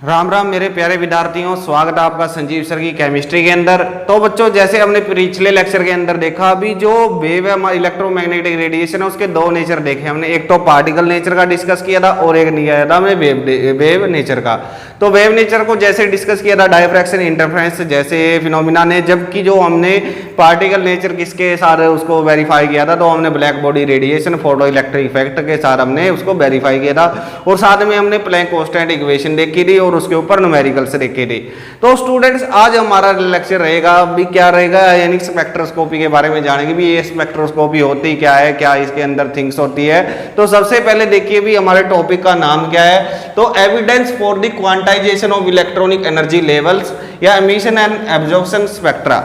राम राम मेरे प्यारे विद्यार्थियों, स्वागत है आपका संजीव सर की केमिस्ट्री के अंदर। तो बच्चों, जैसे हमने पिछले लेक्चर के अंदर देखा, अभी जो वेव है हमारी इलेक्ट्रोमैग्नेटिक रेडिएशन है उसके दो नेचर देखे हमने। एक तो पार्टिकल नेचर का डिस्कस किया था और एक किया था हमने वेव नेचर का। तो वेव नेचर को जैसे डिस्कस किया था डायफ्रैक्शन इंटरफेरेंस जैसे फिनोमिना ने, जबकि जो हमने पार्टिकल नेचर किसके साथ उसको वेरीफाई किया था, तो हमने black body radiation photo electric effect के साथ हमने उसको वेरीफाई किया था। और साथ में हमने प्लैंक कांस्टेंट इक्वेशन देखी थी और उसके ऊपर न्यूमेरिकल्स देखे थे। तो स्टूडेंट्स, आज हमारा लेक्चर रहेगा भी क्या रहेगा, यानी स्पेक्ट्रोस्कोपी के बारे में जानेंगे भी ये स्पेक्ट्रोस्कोपी होती क्या है, क्या इसके अंदर थिंग्स होती है। तो सबसे पहले देखिए भी हमारे टॉपिक का नाम क्या है। तो evidence for the quantization of electronic energy levels या एमिशन एंड एब्जॉर्प्शन स्पेक्ट्रा।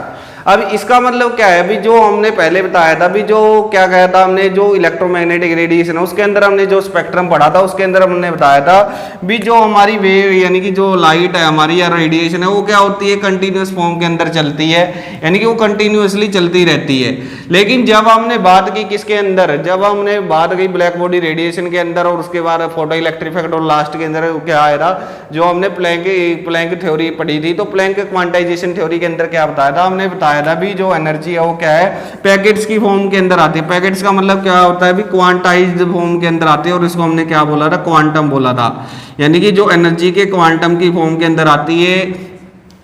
अब इसका मतलब क्या है, अभी जो हमने पहले बताया था, अभी जो क्या कहा था हमने, जो इलेक्ट्रोमैग्नेटिक रेडिएशन है उसके अंदर हमने जो स्पेक्ट्रम पढ़ा था उसके अंदर हमने बताया था भी जो हमारी वेव यानी कि जो लाइट है हमारी या रेडिएशन है वो क्या होती है, कंटिन्यूस फॉर्म के अंदर चलती है, यानी कि वो कंटिन्यूसली चलती रहती है। लेकिन जब हमने बात की किसके अंदर, जब हमने बात की ब्लैक बॉडी रेडिएशन के अंदर और उसके बाद फोटो इलेक्ट्रिक इफेक्ट और लास्ट के अंदर क्या आया था, जो हमने प्लैंक थ्योरी पढ़ी थी, तो प्लैंक क्वांटाइजेशन थ्योरी के अंदर क्या बताया था, हमने बताया था भी जो एनर्जी है वो क्या है, पैकेट्स की फॉर्म के अंदर आती है। पैकेट्स का मतलब क्या होता है भी, क्वांटाइज्ड फॉर्म के अंदर आती है, और इसको हमने क्या बोला था, क्वांटम बोला था। यानी कि जो एनर्जी के क्वांटम की फॉर्म के अंदर आती है,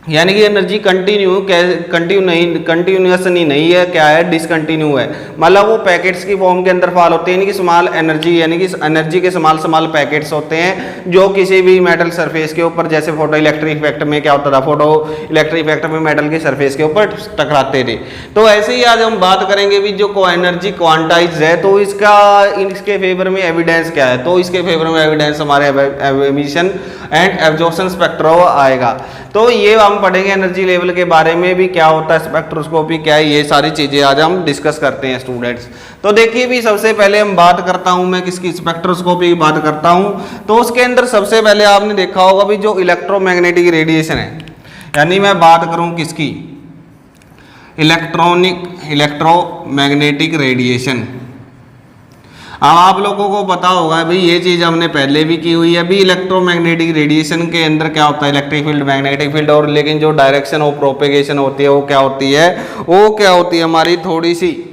यानी कि एनर्जी कंटिन्यूस नहीं है, क्या है, डिसकंटिन्यू है। मतलब वो पैकेट्स की फॉर्म के अंदर फॉल होते हैं, यानी कि स्मॉल एनर्जी, यानी कि एनर्जी के स्मॉल पैकेट्स होते हैं जो किसी भी मेटल सरफेस के ऊपर, जैसे फोटो इलेक्ट्रिक इफेक्ट में क्या होता था, फोटो इलेक्ट्रिक इफेक्ट में मेटल के सरफेस के ऊपर टकराते थे। तो ऐसे ही आज हम बात करेंगे भी जो एनर्जी क्वांटाइज है, तो इसके फेवर में एविडेंस क्या है। तो इसके फेवर में एविडेंस हमारे एमिशन एंड एब्जॉर्प्शन स्पेक्ट्रा आएगा। तो ये हम पढ़ेंगे एनर्जी लेवल के बारे में भी, क्या होता है स्पेक्ट्रोस्कोपी क्या है, ये सारी चीजें आज हम डिस्कस करते हैं स्टूडेंट्स। तो देखिए भी सबसे पहले हम बात करता हूं, मैं किसकी, स्पेक्ट्रोस्कोपी की बात करता हूं। तो उसके अंदर सबसे पहले आपने देखा होगा भी जो इलेक्ट्रोमैग्नेटिक रेडिएशन है, यानी मैं बात करूं किसकी, इलेक्ट्रोमैग्नेटिक रेडिएशन। अब आप लोगों को पता होगा भाई ये चीज हमने पहले भी की हुई है भी, इलेक्ट्रोमैग्नेटिक रेडिएशन के अंदर क्या होता है, इलेक्ट्रिक फील्ड, मैग्नेटिक फील्ड, और लेकिन जो डायरेक्शन ऑफ प्रोपेगेशन होती है वो क्या होती है, हमारी थोड़ी सी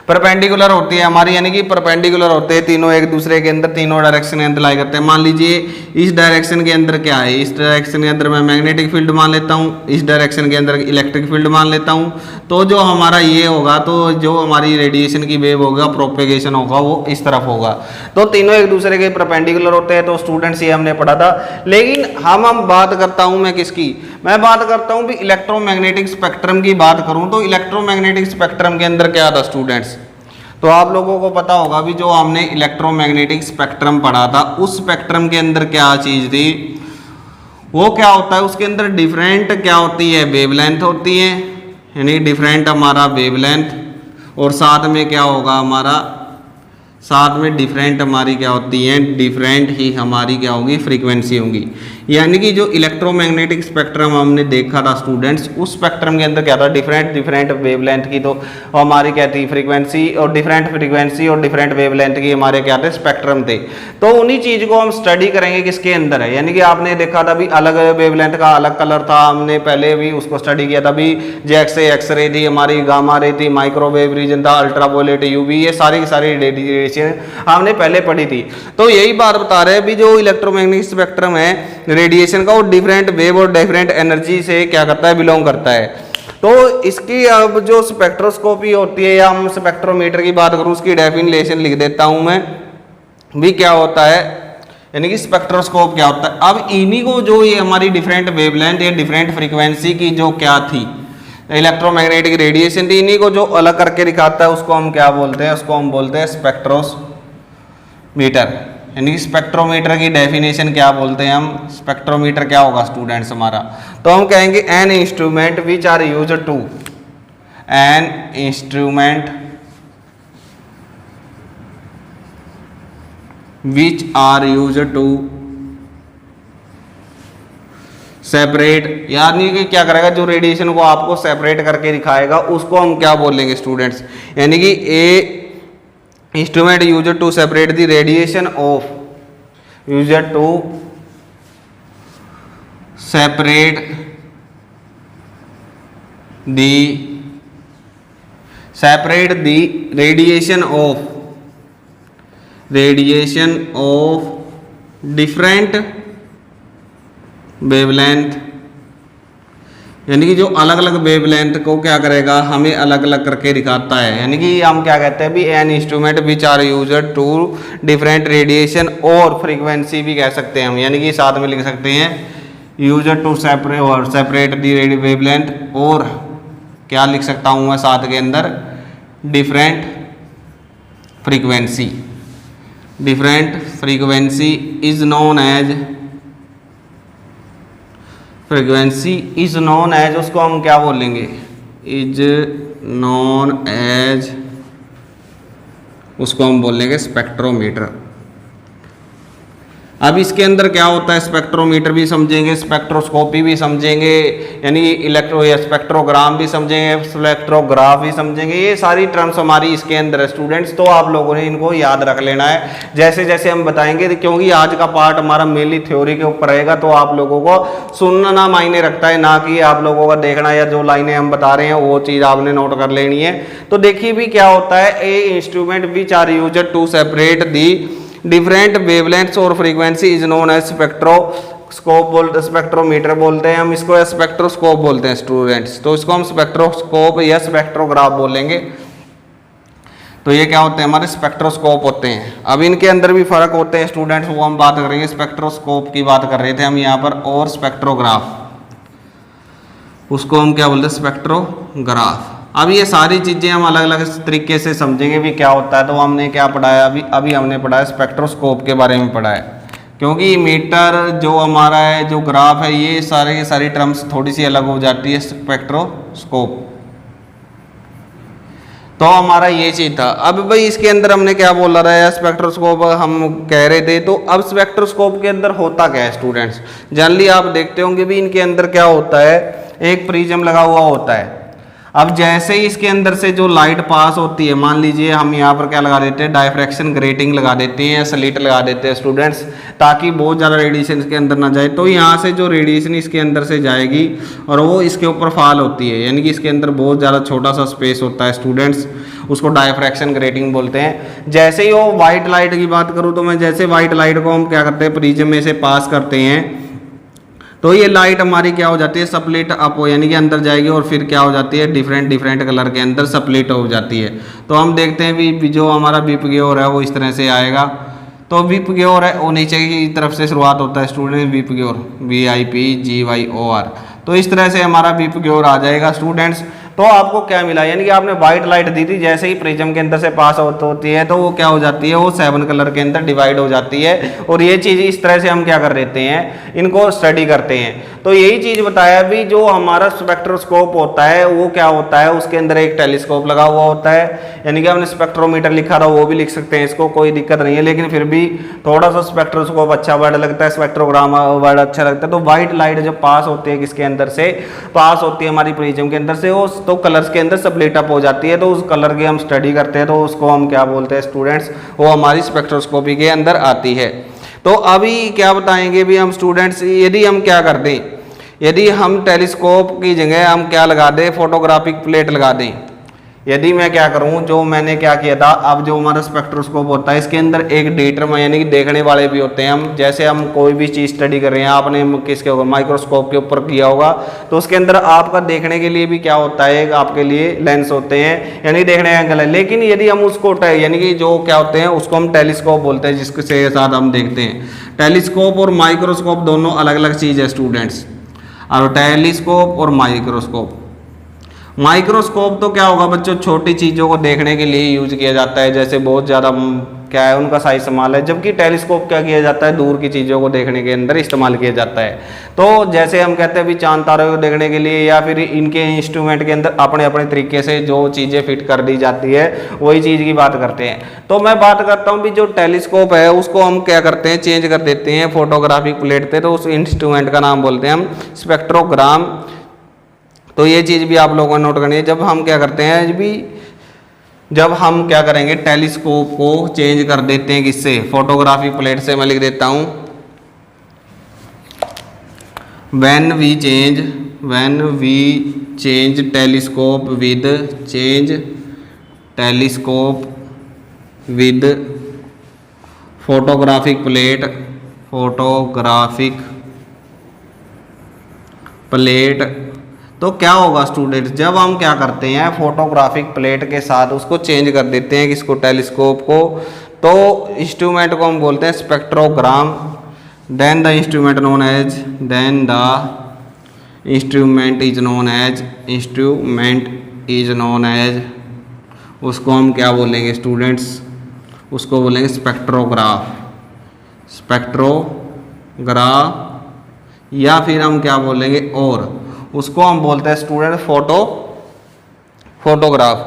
परपेंडिकुलर होती है हमारी, यानी कि परपेंडिकुलर होते हैं तीनों एक दूसरे के अंदर, तीनों डायरेक्शन के अंदर लाई करते हैं। मान लीजिए इस डायरेक्शन के अंदर क्या है, इस डायरेक्शन के अंदर मैं मैग्नेटिक फील्ड मान लेता हूँ, इस डायरेक्शन के अंदर इलेक्ट्रिक फील्ड मान लेता हूँ। तो जो हमारा ये होगा, तो जो हमारी रेडिएशन की वेव होगा, प्रोपेगेशन होगा, वो इस तरफ होगा। तो तीनों एक दूसरे के परपेंडिकुलर होते हैं। तो स्टूडेंट्स ये हमने पढ़ा था। लेकिन हम बात करता हूँ मैं किसकी, मैं बात करता हूँ भी इलेक्ट्रोमैग्नेटिक स्पेक्ट्रम की बात करूँ। तो इलेक्ट्रोमैग्नेटिक स्पेक्ट्रम के अंदर क्या था स्टूडेंट्स, तो आप लोगों को पता होगा भी जो हमने इलेक्ट्रोमैग्नेटिक स्पेक्ट्रम पढ़ा था, उस स्पेक्ट्रम के अंदर क्या चीज थी, वो क्या होता है, उसके अंदर डिफरेंट क्या होती है, वेवलेंथ होती है, यानी डिफरेंट हमारा वेवलेंथ, और साथ में क्या होगा हमारा, साथ में डिफरेंट हमारी क्या होती है, डिफरेंट ही हमारी क्या होगी, फ्रीक्वेंसी होगी। यानी कि जो इलेक्ट्रोमैग्नेटिक स्पेक्ट्रम हमने देखा था स्टूडेंट्स, उस स्पेक्ट्रम के अंदर क्या था, डिफरेंट वेवलेंथ की तो हमारी क्या थी, फ्रीक्वेंसी, और डिफरेंट फ्रीक्वेंसी और डिफरेंट वेवलेंथ की हमारे क्या थे, स्पेक्ट्रम थे। तो उन्हीं चीज को हम स्टडी करेंगे किसके अंदर है, यानी कि आपने देखा था भी अलग वेवलेंथ का अलग कलर था, हमने पहले भी उसको स्टडी किया था भी, जैसे एक्सरे थी हमारी, गामा रे थी, माइक्रोवेव रीजन था, अल्ट्रावायलेट, यूवी, ये सारी की सारी रेडिएशन हमने पहले पढ़ी थी। तो यही बात बता रहे हैं भी जो इलेक्ट्रोमैग्नेटिक स्पेक्ट्रम है रेडिएशन का, वो डिफरेंट वेव और डिफरेंट एनर्जी से क्या करता है, बिलोंग करता है। तो इसकी अब जो स्पेक्ट्रोस्कोपी होती है, या हम स्पेक्ट्रोमीटर की बात करूं, उसकी डेफिनेशन लिख देता हूं मैं भी, क्या होता है, यानी कि स्पेक्ट्रोस्कोप क्या होता है। अब इन्हीं को जो ये हमारी डिफरेंट वेवलेंथ या डिफरेंट फ्रीक्वेंसी की जो क्या थी, इलेक्ट्रोमैग्नेटिक रेडिएशन थी, इन्हीं को जो अलग करके दिखाता है उसको हम क्या बोलते हैं, उसको हम बोलते हैं स्पेक्ट्रोमीटर। यानी स्पेक्ट्रोमीटर की डेफिनेशन क्या बोलते हैं हम, स्पेक्ट्रोमीटर क्या होगा स्टूडेंट्स हमारा, तो हम कहेंगे an instrument which are used to, an instrument which are used to separate, यानी कि क्या करेगा, जो रेडिएशन को आपको सेपरेट करके दिखाएगा उसको हम क्या बोलेंगे स्टूडेंट्स, यानी कि ए instrument used to separate the radiation of, used to separate the radiation of different wavelength, यानी कि जो अलग अलग वेवलेंथ को क्या करेगा, हमें अलग अलग करके दिखाता है। यानी कि हम क्या कहते हैं भी an instrument which are used to different radiation और फ्रीक्वेंसी भी कह सकते हैं हम, यानी कि साथ में लिख सकते हैं used to separate the wavelength, और क्या लिख सकता हूँ मैं साथ के अंदर different frequency is known as उसको हम क्या बोलेंगे, इज नोन एज उसको हम बोलेंगे स्पेक्ट्रोमीटर। अब इसके अंदर क्या होता है, स्पेक्ट्रोमीटर भी समझेंगे, स्पेक्ट्रोस्कोपी भी समझेंगे, यानी स्पेक्ट्रोग्राम भी समझेंगे, स्पेक्ट्रोग्राफ भी समझेंगे। ये सारी टर्म्स हमारी इसके अंदर है स्टूडेंट्स, तो आप लोगों ने इनको याद रख लेना है जैसे जैसे हम बताएंगे, क्योंकि आज का पार्ट हमारा मेनली थ्योरी के ऊपर रहेगा, तो आप लोगों को सुनना मायने रखता है, ना कि आप लोगों का देखना या जो लाइनें हम बता रहे हैं वो चीज़ आपने नोट कर लेनी है। तो देखिए भी क्या होता है, a instrument which are used to separate the different wavelengths और frequency is known as spectrometer बोलते हैं हम इसको, या स्पेक्ट्रोस्कोप बोलते हैं स्टूडेंट्स। तो इसको हम स्पेक्ट्रोस्कोप या स्पेक्ट्रोग्राफ बोलेंगे। तो ये क्या होते हैं, हमारे स्पेक्ट्रोस्कोप होते हैं। अब इनके अंदर भी फर्क होते हैं स्टूडेंट्स, वो हम बात करेंगे। स्पेक्ट्रोस्कोप की बात कर रहे थे हम यहाँ पर, और स्पेक्ट्रोग्राफ उसको हम क्या बोलते हैं, स्पेक्ट्रोग्राफ। अब ये सारी चीज़ें हम अलग अलग तरीके से समझेंगे भी क्या होता है। तो हमने क्या पढ़ाया अभी हमने पढ़ा है स्पेक्ट्रोस्कोप के बारे में पढ़ा है, क्योंकि मीटर जो हमारा है, जो ग्राफ है, ये सारी टर्म्स थोड़ी सी अलग हो जाती है स्पेक्ट्रोस्कोप। तो हमारा ये चीज़ था। अब भाई इसके अंदर हमने क्या बोला रहा है, स्पेक्ट्रोस्कोप हम कह रहे थे। तो अब स्पेक्ट्रोस्कोप के अंदर होता क्या है स्टूडेंट्स, जनरली आप देखते होंगे भी इनके अंदर क्या होता है, एक प्रिज्म लगा हुआ होता है। अब जैसे ही इसके अंदर से जो लाइट पास होती है, मान लीजिए हम यहाँ पर क्या लगा देते हैं, डायफ्रैक्शन ग्रेटिंग लगा देते हैं या स्लिट लगा देते हैं स्टूडेंट्स, ताकि बहुत ज़्यादा रेडिएशन इसके अंदर ना जाए। तो यहाँ से जो रेडिएशन इसके अंदर से जाएगी और वो इसके ऊपर फॉल होती है, यानी कि इसके अंदर बहुत ज़्यादा छोटा सा स्पेस होता है स्टूडेंट्स, उसको डायफ्रैक्शन ग्रेटिंग बोलते हैं। जैसे ही वो वाइट लाइट की बात करूँ तो मैं जैसे वाइट लाइट को हम क्या करते हैं, प्रिज्म में से पास करते हैं, तो ये लाइट हमारी क्या हो जाती है, स्प्लिट अप हो, यानी कि अंदर जाएगी और फिर क्या हो जाती है, डिफरेंट कलर के अंदर स्प्लिट हो जाती है। तो हम देखते हैं भी जो हमारा विपग्योर है वो इस तरह से आएगा। तो विपग्योर है वो नीचे की तरफ से शुरुआत होता है स्टूडेंट, विपग्योर VIPGYOR। तो इस तरह से हमारा विपग्योर आ जाएगा स्टूडेंट्स। तो आपको क्या मिला, यानी कि आपने व्हाइट लाइट दी थी, जैसे ही प्रिज्म के अंदर से पास होती है तो वो क्या हो जाती है, वो 7 कलर के अंदर डिवाइड हो जाती है। और ये चीज़ इस तरह से हम क्या कर देते हैं, इनको स्टडी करते हैं। तो यही चीज़ बताया भी, जो हमारा स्पेक्ट्रोस्कोप होता है वो क्या होता है, उसके अंदर एक टेलीस्कोप लगा हुआ होता है, यानी कि हमने स्पेक्ट्रोमीटर लिखा था वो भी लिख सकते हैं, इसको कोई दिक्कत नहीं है। लेकिन फिर भी थोड़ा सा स्पेक्ट्रोस्कोप अच्छा वर्ड लगता है, स्पेक्ट्रोग्राम वर्ड अच्छा लगता है। तो व्हाइट लाइट जब पास होती है किसके अंदर से, पास होती है हमारी प्रिज्म के अंदर से, वो तो कलर्स के अंदर स्प्लिट अप हो जाती है। तो उस कलर की हम स्टडी करते हैं, तो उसको हम क्या बोलते हैं स्टूडेंट्स, वो हमारी स्पेक्ट्रोस्कोपी के अंदर आती है। तो अभी क्या बताएंगे भी हम स्टूडेंट्स, यदि हम क्या कर दें, यदि हम टेलीस्कोप की जगह हम क्या लगा दें, फोटोग्राफिक प्लेट लगा दें। यदि मैं क्या करूं, जो मैंने क्या किया था, अब जो हमारा स्पेक्ट्रोस्कोप होता है इसके अंदर एक डेटर यानी कि देखने वाले भी होते हैं। हम जैसे हम कोई भी चीज़ स्टडी कर रहे हैं, आपने किसके ऊपर, माइक्रोस्कोप के ऊपर किया होगा, तो उसके अंदर आपका देखने के लिए भी क्या होता है, आपके लिए लेंस होते हैं, यानी देखने एंगल है। लेकिन यदि हम उसको यानी कि जो क्या होते हैं उसको हम टेलीस्कोप बोलते हैं, जिसके साथ हम देखते हैं। टेलीस्कोप और माइक्रोस्कोप दोनों अलग अलग चीज़ है स्टूडेंट्स। और टेलीस्कोप और माइक्रोस्कोप तो क्या होगा बच्चों, छोटी चीज़ों को देखने के लिए यूज किया जाता है, जैसे बहुत ज़्यादा क्या है उनका साइज इस्तेमाल है। जबकि टेलीस्कोप क्या किया जाता है, दूर की चीज़ों को देखने के अंदर इस्तेमाल किया जाता है। तो जैसे हम कहते हैं भी चांद तारों को देखने के लिए, या फिर इनके इंस्ट्रूमेंट के अंदर अपने अपने तरीके से जो चीज़ें फिट कर दी जाती है, वही चीज़ की बात करते हैं। तो मैं बात करता हूँ भी जो टेलीस्कोप है उसको हम क्या करते हैं, चेंज कर देते हैं फोटोग्राफिक प्लेट पे। तो उस इंस्ट्रूमेंट का नाम बोलते हैं हम स्पेक्ट्रोग्राम। तो ये चीज़ भी आप लोगों को नोट करनी है। जब हम क्या करते हैं जब हम क्या करेंगे, टेलीस्कोप को चेंज कर देते हैं किससे, फोटोग्राफी प्लेट से। मैं लिख देता हूँ when we change telescope with photographic plate, तो क्या होगा स्टूडेंट्स, जब हम क्या करते हैं फोटोग्राफिक प्लेट के साथ उसको चेंज कर देते हैं किसको, टेलीस्कोप को, तो इंस्ट्रूमेंट को हम बोलते हैं spectrogram. Then the instrument is known as उसको हम क्या बोलेंगे स्टूडेंट्स, उसको बोलेंगे स्पेक्ट्रोग्राफ, या फिर हम क्या बोलेंगे, और उसको हम बोलते हैं स्टूडेंट फोटोग्राफ,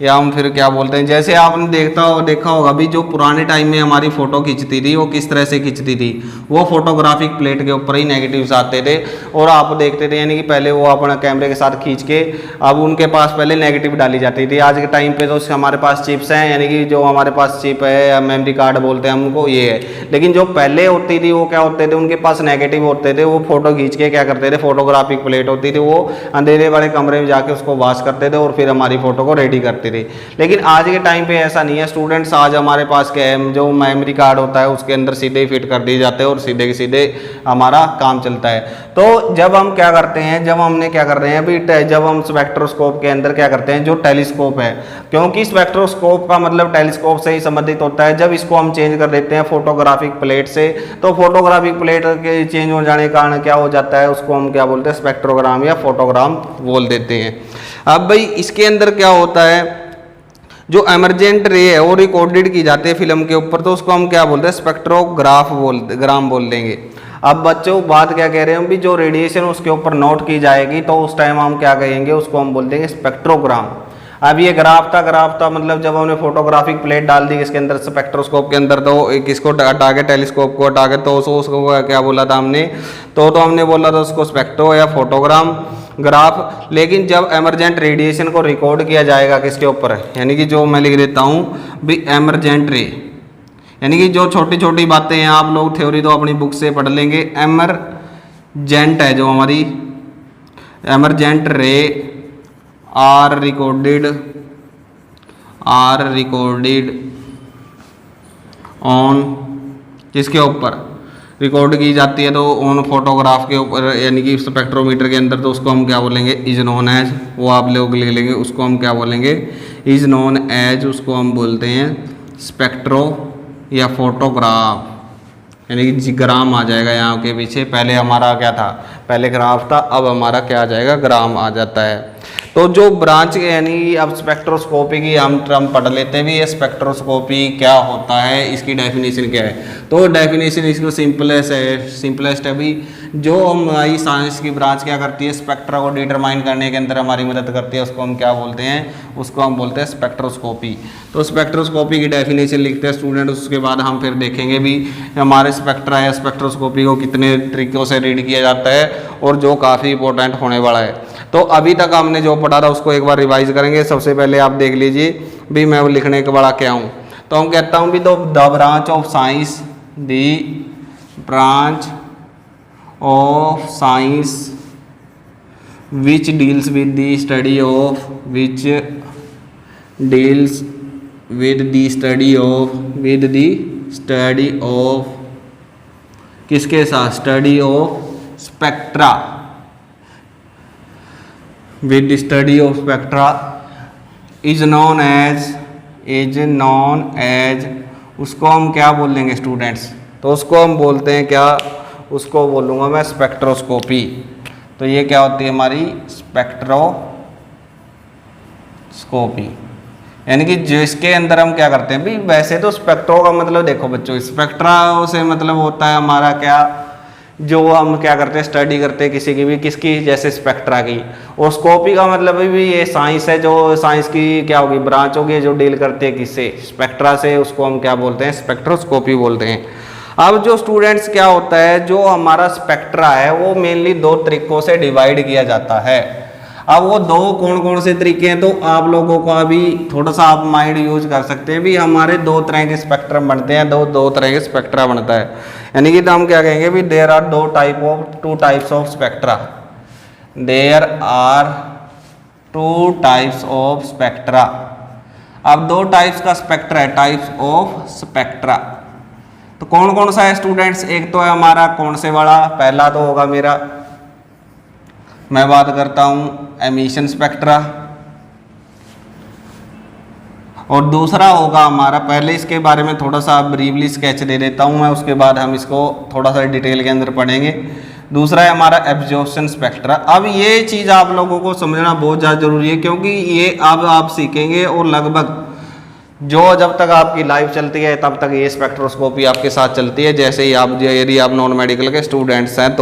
या हम फिर क्या बोलते हैं, जैसे आपने देखा होगा अभी जो पुराने टाइम में हमारी फ़ोटो खींचती थी वो किस तरह से खींचती थी, वो फोटोग्राफिक प्लेट के ऊपर ही नेगेटिव्स आते थे और आप देखते थे, यानी कि पहले वो अपना कैमरे के साथ खींच के, अब उनके पास पहले नेगेटिव डाली जाती थी। आज के टाइम पे तो हमारे पास चिप्स हैं, यानी कि जो हमारे पास चिप है या मेमोरी कार्ड बोलते हैं हमको, ये है। लेकिन जो पहले होती थी वो क्या होते थे, उनके पास नेगेटिव होते थे, वो फोटो खींच के क्या करते थे, फोटोग्राफिक प्लेट होती थी, वो अंधेरे वाले कमरे में जाके उसको वॉश करते थे और फिर हमारी फोटो को रेडी करते थे। लेकिन आज के टाइम पे ऐसा नहीं है स्टूडेंट्स, आज हमारे पास क्या है, जो मेमोरी कार्ड होता है उसके अंदर सीधे ही फिट कर दिए जाते हैं और सीधे के सीधे हमारा काम चलता है। तो जब हम क्या करते हैं, जब हम स्पेक्ट्रोस्कोप के अंदर क्या करते हैं, जो टेलीस्कोप है, क्योंकि स्पेक्ट्रोस्कोप का मतलब टेलीस्कोप से ही संबंधित होता है, जब इसको हम चेंज कर देते हैं फोटोग्राफिक प्लेट से, तो फोटोग्राफिक प्लेट के चेंज हो जाने के कारण क्या हो जाता है, उसको हम क्या बोलते हैं, स्पेक्ट्रोग्राम या फोटोग्राम बोल देते हैं। अब भाई इसके अंदर क्या होता है, जो एमरजेंट रे है वो रिकॉर्डेड की जाती है फिल्म के ऊपर, तो उसको हम क्या बोलते हैं, स्पेक्ट्रोग्राम बोल देंगे। अब बच्चों बात क्या कह रहे हैं, भी जो रेडिएशन उसके ऊपर नोट की जाएगी तो उस टाइम हम क्या कहेंगे, उसको हम बोल देंगे स्पेक्ट्रोग्राम। अब ये ग्राफ था मतलब जब हमने फोटोग्राफिक प्लेट डाल दी इसके अंदर स्पेक्ट्रोस्कोप के अंदर, तो किसको हटा के, टेलीस्कोप को हटा के, तो उसको क्या बोला था हमने, तो हमने बोला था उसको स्पेक्ट्रो या फोटोग्राम ग्राफ। लेकिन जब एमरजेंट रेडिएशन को रिकॉर्ड किया जाएगा किसके ऊपर, यानी कि जो मैं लिख देता हूँ भी एमरजेंट रे, यानी कि जो छोटी छोटी बातें हैं आप लोग थ्योरी तो अपनी बुक से पढ़ लेंगे। एमरजेंट है जो हमारी एमरजेंट रे आर रिकॉर्डेड ऑन किसके ऊपर रिकॉर्ड की जाती है, तो ऑन फोटोग्राफ के ऊपर, यानी कि स्पेक्ट्रोमीटर के अंदर, तो उसको हम क्या बोलेंगे, इज नोन एज, वो आप लोग लिख लेंगे, उसको हम क्या बोलेंगे, इज नोन एज, उसको हम बोलते हैं स्पेक्ट्रो या फोटोग्राफ, यानी कि ग्राम आ जाएगा यहाँ के पीछे, पहले हमारा क्या था, पहले ग्राफ था, अब हमारा क्या आ जाएगा, ग्राम आ जाता है। तो जो ब्रांच यानी अब स्पेक्ट्रोस्कोपी की हम टर्म पढ़ लेते हैं भी, ये स्पेक्ट्रोस्कोपी क्या होता है, इसकी डेफिनेशन क्या है। तो डेफिनेशन इसको सिंपलेस्ट है भी, जो हमारी साइंस की ब्रांच क्या करती है, स्पेक्ट्रा को डिटरमाइन करने के अंदर हमारी मदद करती है, उसको हम क्या बोलते हैं, उसको हम बोलते हैं स्पेक्ट्रोस्कोपी। तो स्पेक्ट्रोस्कोपी की डेफिनेशन लिखते हैं स्टूडेंट, उसके बाद हम फिर देखेंगे भी हमारे स्पेक्ट्रा या स्पेक्ट्रोस्कोपी को कितने तरीक़ों से रीड किया जाता है और जो काफ़ी इंपॉर्टेंट होने वाला है। तो अभी तक हमने जो पढ़ा था उसको एक बार रिवाइज करेंगे। सबसे पहले आप देख लीजिए भी मैं वो लिखने के बड़ा क्या हूँ, तो हम कहता हूँ भी the branch of science, the branch of science which deals with the study of किसके साथ, study of spectra, with the study of spectra is known as उसको हम क्या बोल देंगे स्टूडेंट्स, तो उसको हम बोलते हैं क्या, उसको बोलूँगा मैं स्पेक्ट्रोस्कोपी। तो ये क्या होती है हमारी स्पेक्ट्रोस्कोपी, यानी कि जिसके अंदर हम क्या करते हैं भी, वैसे तो स्पेक्ट्रो का मतलब देखो बच्चों, स्पेक्ट्रा से मतलब होता है हमारा क्या, जो हम क्या करते हैं स्टडी करते हैं किसी की भी, किसकी, जैसे स्पेक्ट्रा की। और स्कोपी का मतलब भी ये साइंस है, जो साइंस की क्या होगी, ब्रांच होगी जो डील करते हैं किससे, स्पेक्ट्रा से, उसको हम क्या बोलते हैं, स्पेक्ट्रोस्कोपी बोलते हैं। अब जो स्टूडेंट्स क्या होता है, जो हमारा स्पेक्ट्रा है वो मेनली दो तरीकों से डिवाइड किया जाता है। अब वो दो कौन कौन से तरीके हैं, तो आप लोगों को अभी थोड़ा सा आप माइंड यूज कर सकते हैं भी हमारे दो तरह के स्पेक्ट्रम बनते हैं, दो तरह के स्पेक्ट्रा बनता है। यानी कि तो हम क्या कहेंगे भी there are two types of spectra, there are two types of spectra. अब दो टाइप्स का स्पेक्ट्रा है, टाइप्स ऑफ स्पेक्ट्रा। तो कौन कौन सा है स्टूडेंट्स, एक तो है हमारा कौन से वाला, पहला तो होगा मेरा, मैं बात करता हूं एमिशन स्पेक्ट्रा, और दूसरा होगा हमारा, पहले इसके बारे में थोड़ा सा ब्रीफली स्केच दे देता हूं मैं, उसके बाद हम इसको थोड़ा सा डिटेल के अंदर पढ़ेंगे। दूसरा है हमारा एब्जॉर्प्शन स्पेक्ट्रा। अब ये चीज़ आप लोगों को समझना बहुत ज़्यादा जरूरी है, क्योंकि ये अब आप सीखेंगे और लगभग जो जब तक आपकी लाइफ चलती है तब तक ये स्पेक्ट्रोस्कोपी आपके साथ चलती है। जैसे ही आप यदि आप नॉन मेडिकल के स्टूडेंट्स हैं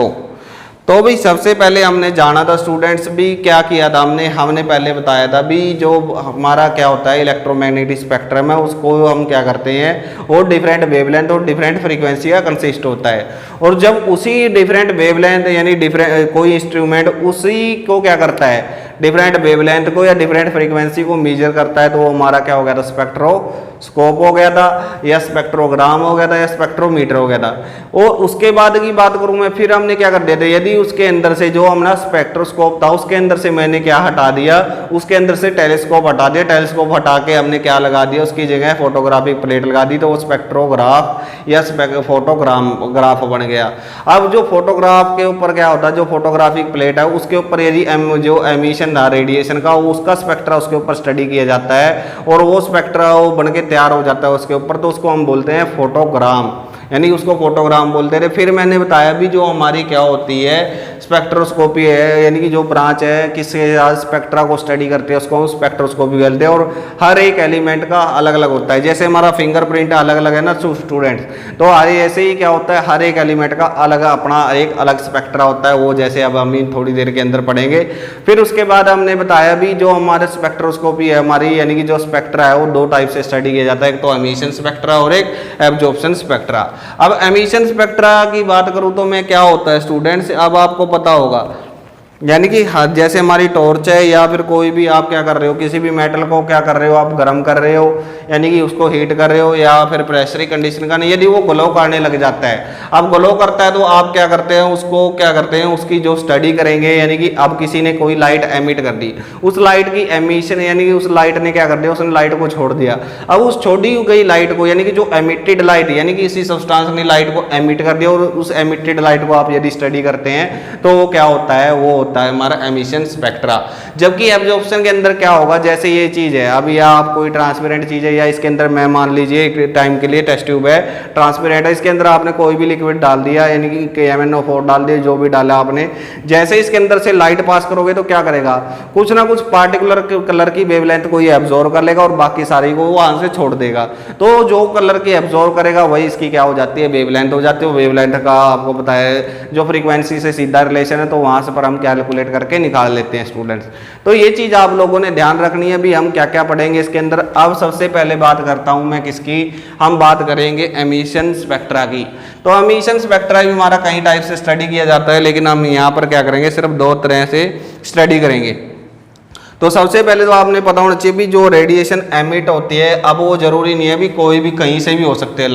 तो भी सबसे पहले हमने जाना था स्टूडेंट्स भी क्या किया था, हमने पहले बताया था भी जो हमारा क्या होता है इलेक्ट्रोमैग्नेटिक स्पेक्ट्रम है, उसको हम क्या करते हैं, वो डिफरेंट वेवलेंथ और डिफरेंट फ्रीक्वेंसी का कंसिस्ट होता है। और जब उसी डिफरेंट वेवलेंथ यानी डिफरेंट कोई इंस्ट्रूमेंट उसी को क्या करता है, डिफरेंट वेवलेंथ को या डिफरेंट फ्रीक्वेंसी को मेजर करता है, तो वो हमारा क्या हो गया था, स्पेक्ट्रोस्कोप हो गया था, या स्पेक्ट्रोग्राम हो गया था, या स्पेक्ट्रोमीटर हो गया था। और उसके बाद की बात करूं मैं, फिर हमने क्या कर दिया था, यदि उसके अंदर से जो हमारा स्पेक्ट्रोस्कोप था उसके अंदर से मैंने क्या हटा दिया, उसके अंदर से टेलीस्कोप हटा दिया, टेलीस्कोप हटा के हमने क्या लगा दिया, उसकी जगह फोटोग्राफिक प्लेट लगा दी, तो वो स्पेक्ट्रोग्राफ या फोटोग्राफ बन गया। अब जो फोटोग्राफ के ऊपर क्या होता है, जो फोटोग्राफिक प्लेट है उसके ऊपर यदि जो एमिशन था रेडिएशन का, उसका स्पेक्ट्रा उसके ऊपर स्टडी किया जाता है और वो स्पेक्ट्रा वो बन के तैयार हो जाता है उसके ऊपर, तो उसको हम बोलते हैं फोटोग्राम, यानी उसको फोटोग्राम बोलते रहे। फिर मैंने बताया भी जो हमारी क्या होती है स्पेक्ट्रोस्कोपी है, यानी कि जो ब्रांच है किसके स्पेक्ट्रा को स्टडी करते हैं उसको हम स्पेक्ट्रोस्कोपी बोलते हैं, और हर एक एलिमेंट का अलग अलग होता है। जैसे हमारा फिंगरप्रिंट अलग अलग है ना स्टूडेंट्स, तो ऐसे ही क्या होता है हर एक एलिमेंट का अलग अपना एक अलग स्पेक्ट्रा होता है, वो जैसे अब हम थोड़ी देर के अंदर पढ़ेंगे। फिर उसके बाद हमने बताया भी जो हमारे स्पेक्ट्रोस्कोपी है हमारी, यानी कि जो स्पेक्ट्रा है वो दो टाइप से स्टडी किया जाता है, एक तो एमिशन स्पेक्ट्रा और एक एब्जॉर्प्शन स्पेक्ट्रा। अब एमिशन स्पेक्ट्रा की बात करूं तो मैं क्या होता है स्टूडेंट्स, अब आपको पता होगा, यानी कि जैसे हमारी टॉर्च है या फिर कोई भी आप क्या कर रहे हो, किसी भी मेटल को क्या कर रहे हो आप गर्म कर रहे हो, यानी कि उसको हीट कर रहे हो, या फिर प्रेशरी कंडीशन का नहीं, यदि वो ग्लो करने लग जाता है, अब ग्लो करता है तो आप क्या करते हैं, उसको क्या करते हैं, उसकी जो स्टडी करेंगे, यानी कि अब किसी ने कोई लाइट एमिट कर दी, उस लाइट की एमिशन यानी कि उस लाइट ने क्या कर दिया, उसने लाइट को छोड़ दिया। अब उस छोड़ी गई लाइट को यानी कि जो एमिटेड लाइट यानी कि इसी सब्सटेंस ने लाइट को एमिट कर दिया, और उस एमिटेड लाइट को आप यदि स्टडी करते हैं तो वो क्या होता है, वो होता है हमारा एमिशन स्पेक्ट्रा। जबकि एब्जॉर्प्शन के अंदर क्या होगा, जैसे ये चीज है, अब या आप कोई ट्रांसपेरेंट चीज है, या इसके अंदर मैं मान लीजिए एक टाइम के लिए टेस्ट ट्यूब है ट्रांसपेरेंट है, इसके अंदर आपने कोई भी लिक्विड डाल दिया, यानी कि KMnO4 डाल दिया, जो भी डाला आपने, जैसे इसके अंदर से लाइट पास करोगे तो क्या करेगा, कुछ ना कुछ पार्टिकुलर कलर की वेवलेंथ को ये एब्जॉर्ब कर लेगा और बाकी सारी को वहां से छोड़ देगा। तो जो कलर की एब्जॉर्ब करेगा वही इसकी क्या हो जाती है, वेवलेंथ हो जाती है। वेवलेंथ का आपको पता है जो फ्रीक्वेंसी से सीधा रिलेशन है, तो वहां से पर हम कैलकुलेट करके निकाल लेते हैं स्टूडेंट्स। तो ये चीज आप लोगों ने ध्यान रखनी है भी हम क्या क्या पढ़ेंगे इसके अंदर। अब सबसे पहले बात करता हूं मैं किसकी, हम बात करेंगे एमिशन स्पेक्ट्रा की। तो एमिशन स्पेक्ट्रा भी हमारा कई टाइप से स्टडी किया जाता है, लेकिन हम यहाँ पर क्या करेंगे, सिर्फ दो तरह से स्टडी करेंगे। तो सबसे पहले तो आपने पता होना चाहिए भी जो रेडिएशन एमिट होती है, अब वो जरूरी नहीं है भी कोई भी कहीं से भी हो सकते हैं।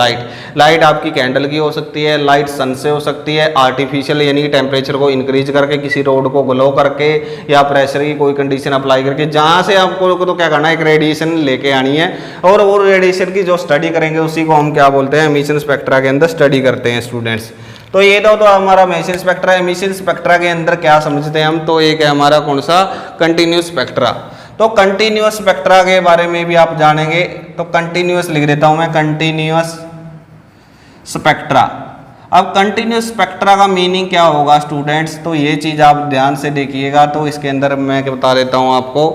लाइट आपकी कैंडल की हो सकती है, लाइट सन से हो सकती है, आर्टिफिशियल यानी कि टेम्परेचर को इंक्रीज करके, किसी रोड को ग्लो करके, या प्रेशर की कोई कंडीशन अप्लाई करके, जहाँ से आपको तो क्या करना है, एक रेडिएशन लेके आनी है, और वो रेडिएशन की जो स्टडी करेंगे उसी को हम क्या बोलते हैं, एमिशन स्पेक्ट्रा के अंदर स्टडी करते हैं स्टूडेंट्स। तो ये तो हमारा एमिशन स्पेक्ट्रा। एमिशन स्पेक्ट्रा के अंदर क्या समझते हैं हम, तो एक है हमारा कौन सा, कंटिन्यूस स्पेक्ट्रा। तो कंटिन्यूस स्पेक्ट्रा के बारे में भी आप जानेंगे, तो कंटिन्यूस लिख देता हूं मैं, कंटिन्यूस स्पेक्ट्रा। अब कंटिन्यूस स्पेक्ट्रा का मीनिंग क्या होगा स्टूडेंट्स, तो ये चीज आप ध्यान से देखिएगा। तो इसके अंदर मैं बता देता हूं आपको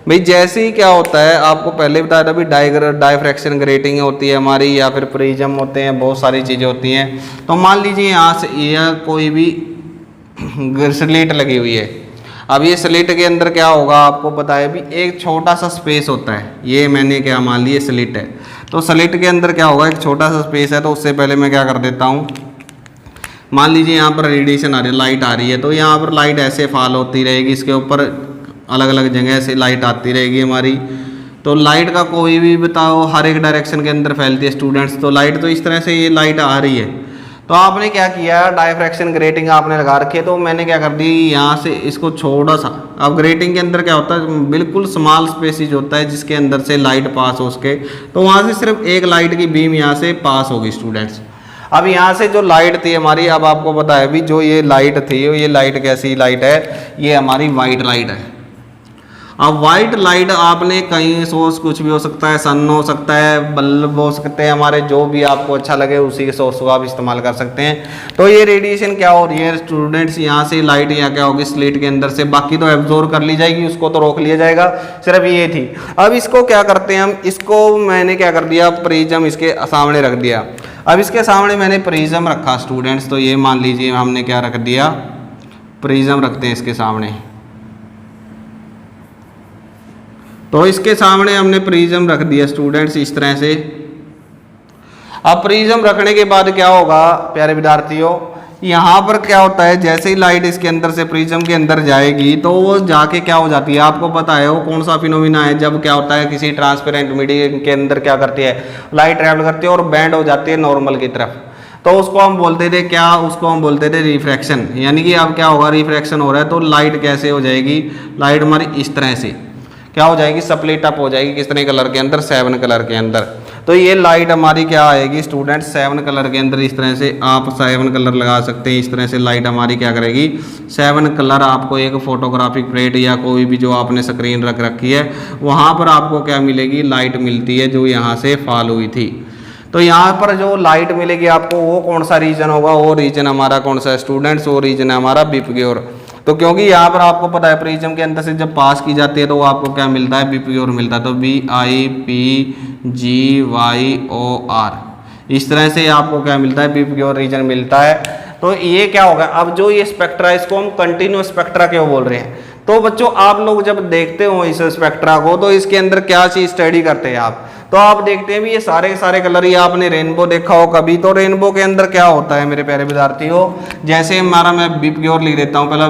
भाई, जैसे ही क्या होता है, आपको पहले बताया था भी डायफ्रैक्शन ग्रेटिंग होती है हमारी, या फिर प्रिज्म होते हैं, बहुत सारी चीज़ें होती हैं। तो मान लीजिए यहाँ से यह कोई भी स्लिट लगी हुई है। अब ये स्लिट के अंदर क्या होगा, आपको पता है भी एक छोटा सा स्पेस होता है, ये मैंने क्या मान लिया स्लिट है, तो स्लिट के अंदर क्या होगा, एक छोटा सा स्पेस है। तो उससे पहले मैं क्या कर देता हूँ, मान लीजिए यहाँ पर रेडिएशन आ रही है, लाइट आ रही है, तो यहाँ पर लाइट ऐसे फॉल होती रहेगी, इसके ऊपर अलग अलग जगह से लाइट आती रहेगी हमारी। तो लाइट का कोई भी बताओ हर एक डायरेक्शन के अंदर फैलती है स्टूडेंट्स। तो लाइट तो इस तरह से ये लाइट आ रही है, तो आपने क्या किया, डायफ्रैक्शन ग्रेटिंग आपने लगा रखी है। तो मैंने क्या कर दी, यहाँ से इसको छोटा सा, अब ग्रेटिंग के अंदर क्या होता है, बिल्कुल स्मॉल स्पेसिज होता है जिसके अंदर से लाइट पास हो सके। तो वहाँ से सिर्फ एक लाइट की बीम यहाँ से पास होगी स्टूडेंट्स। अब यहाँ से जो लाइट थी हमारी, अब आपको पता है भी जो ये लाइट थी, ये लाइट कैसी लाइट है, ये हमारी वाइट लाइट है। अब वाइट लाइट आपने कहीं सोर्स कुछ भी हो सकता है, सन हो सकता है, बल्ब हो सकते हैं हमारे, जो भी आपको अच्छा लगे उसी के सोर्स को आप इस्तेमाल कर सकते हैं। तो ये रेडिएशन क्या हो रही है स्टूडेंट्स, यहाँ से लाइट यहाँ क्या होगी स्लिट के अंदर से, बाकी तो एब्जॉर्ब कर ली जाएगी, उसको तो रोक लिया जाएगा, सिर्फ ये थी। अब इसको क्या करते हैं हम, इसको मैंने क्या कर दिया, प्रिज्म इसके सामने रख दिया। अब इसके सामने मैंने प्रिज्म रखा स्टूडेंट्स, तो ये मान लीजिए हमने क्या रख दिया, प्रिज्म रखते हैं इसके सामने। तो इसके सामने हमने प्रिज्म रख दिया स्टूडेंट्स इस तरह से। अब प्रिज्म रखने के बाद क्या होगा प्यारे विद्यार्थियों, यहाँ पर क्या होता है, जैसे ही लाइट इसके अंदर से प्रिज्म के अंदर जाएगी तो वो जाके क्या हो जाती है, आपको पता है वो कौन सा फिनोमिना है, जब क्या होता है किसी ट्रांसपेरेंट मीडियम के अंदर क्या करती है, लाइट ट्रैवल करती है और बैंड हो जाती है नॉर्मल की तरफ। तो उसको हम बोलते थे क्या, उसको हम बोलते थे रिफ्रैक्शन। यानी कि अब क्या होगा, रिफ्रैक्शन हो रहा है तो लाइट कैसे हो जाएगी, लाइट हमारी इस तरह से क्या हो जाएगी, स्प्लिट अप हो जाएगी, कितने कलर के अंदर, 7 कलर के अंदर। तो ये लाइट हमारी क्या आएगी स्टूडेंट, 7 कलर के अंदर। इस तरह से आप 7 कलर लगा सकते हैं, इस तरह से लाइट हमारी क्या करेगी, 7 कलर आपको एक फोटोग्राफिक प्लेट या कोई भी जो आपने स्क्रीन रख रखी है वहाँ पर आपको क्या मिलेगी, लाइट मिलती है जो यहाँ से फॉल हुई थी। तो यहाँ पर जो लाइट मिलेगी आपको वो कौन सा रीजन होगा, वो रीजन हमारा कौन सा है स्टूडेंट्स, वो रीजन है हमारा बीपीओर। तो क्योंकि यहाँ पर आपको पता है प्रिज्म के अंदर से जब पास की जाती है तो वो आपको क्या मिलता है, बीपीओर मिलता है। तो BIPGYOR इस तरह से आपको क्या मिलता है, बीपीओर रीजन मिलता है। तो ये क्या होगा, अब जो ये स्पेक्ट्रा इसको हम कंटिन्यूअस स्पेक्ट्रा क्यों बोल रहे हैं। तो बच्चों आप लोग जब देखते हो इस स्पेक्ट्रा को तो इसके अंदर क्या चीज स्टडी करते हैं आप, तो आप देखते हैं भी ये सारे के सारे कलर, ये आपने रेनबो देखा हो कभी, तो रेनबो के अंदर क्या होता है मेरे प्यारे विद्यार्थियों, जैसे हमारा मैं बीपीओर लिख देता हूँ पहला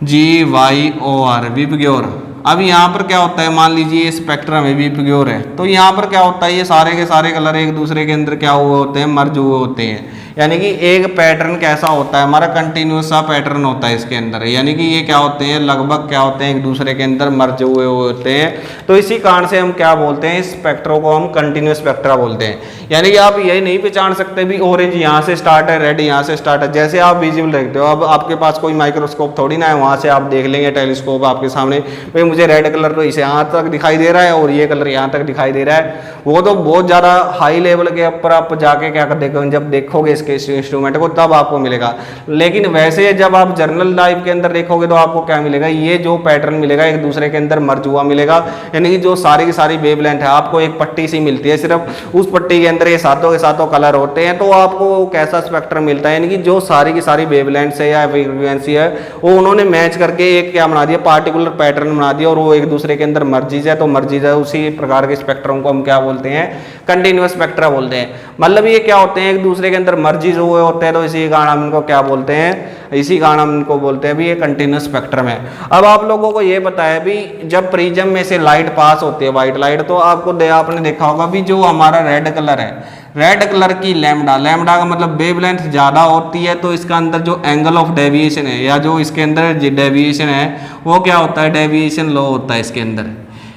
BIPGYOR बीपीओर। अब यहाँ पर क्या होता है, मान लीजिए ये स्पेक्ट्रम है बीपीओर है, तो यहाँ पर क्या होता है, ये सारे के सारे कलर एक दूसरे के अंदर क्या हुए होते हैं, मर्ज हुए होते हैं। यानी कि एक पैटर्न कैसा होता है हमारा, कंटिन्यूस सा पैटर्न होता है इसके अंदर। यानी कि ये क्या होते हैं, लगभग क्या होते हैं, एक दूसरे के अंदर मर्ज हुए होते हैं। तो इसी कारण से हम क्या बोलते हैं, स्पेक्ट्रो को हम कंटिन्यूस स्पेक्ट्रा बोलते हैं। यानी कि आप ये नहीं पहचान सकते भी ऑरेंज यहाँ से स्टार्ट है, रेड यहाँ से स्टार्ट है, जैसे आप विजिबल देखते हो। अब आपके पास कोई माइक्रोस्कोप थोड़ी ना है, वहाँ से आप देख लेंगे टेलीस्कोप आपके सामने, भाई मुझे रेड कलर तो इसे यहाँ तक दिखाई दे रहा है और ये कलर यहाँ तक दिखाई दे रहा है। वो तो बहुत ज़्यादा हाई लेवल के ऊपर आप जाके क्या कर देखोगे, जब देखोगे इसके इंस्ट्रूमेंट को तब आपको मिलेगा। लेकिन वैसे जब आप जर्नल लाइफ के अंदर देखोगे तो आपको क्या मिलेगा, ये जो पैटर्न मिलेगा एक दूसरे के अंदर मर्ज हुआ मिलेगा। यानी कि जो सारी की सारी वेवलेंथ है आपको एक पट्टी सी मिलती है, सिर्फ उस पट्टी के अंदर ये सातों के सातों कलर होते हैं। तो आपको कैसा स्पेक्ट्रम मिलता है, यानी कि जो सारी की सारी वेवलेंथ है या फ्रीक्वेंसी है वो उन्होंने मैच करके एक क्या बना दिया, पार्टिकुलर पैटर्न बना दिया और वो एक दूसरे के अंदर मर्जिज है। तो मर्जिज है उसी प्रकार के स्पेक्ट्रम को हम क्या बोलते हैं, कंटिन्यूअस स्पेक्ट्रा बोलते हैं। मतलब ये क्या होते हैं, एक दूसरे के अंदर मर्जिज हुए होते हैं, तो इसी कारण हम इनको क्या बोलते हैं, इसी कारण हम इनको बोलते हैं भी ये कंटिन्यूअस स्पेक्ट्रम है। अब आप लोगों को ये पता है भी जब प्रिज्म में से लाइट पास होती है, व्हाइट लाइट, तो आपने देखा होगा भी जो हमारा रेड कलर है, रेड कलर की लैम्डा, लैम्डा का मतलब वेवलेंथ ज़्यादा होती है, तो इसका अंदर जो एंगल ऑफ डेविएशन है या जो इसके अंदर डेविएशन है वो क्या होता है, डेविएशन लो होता है इसके अंदर।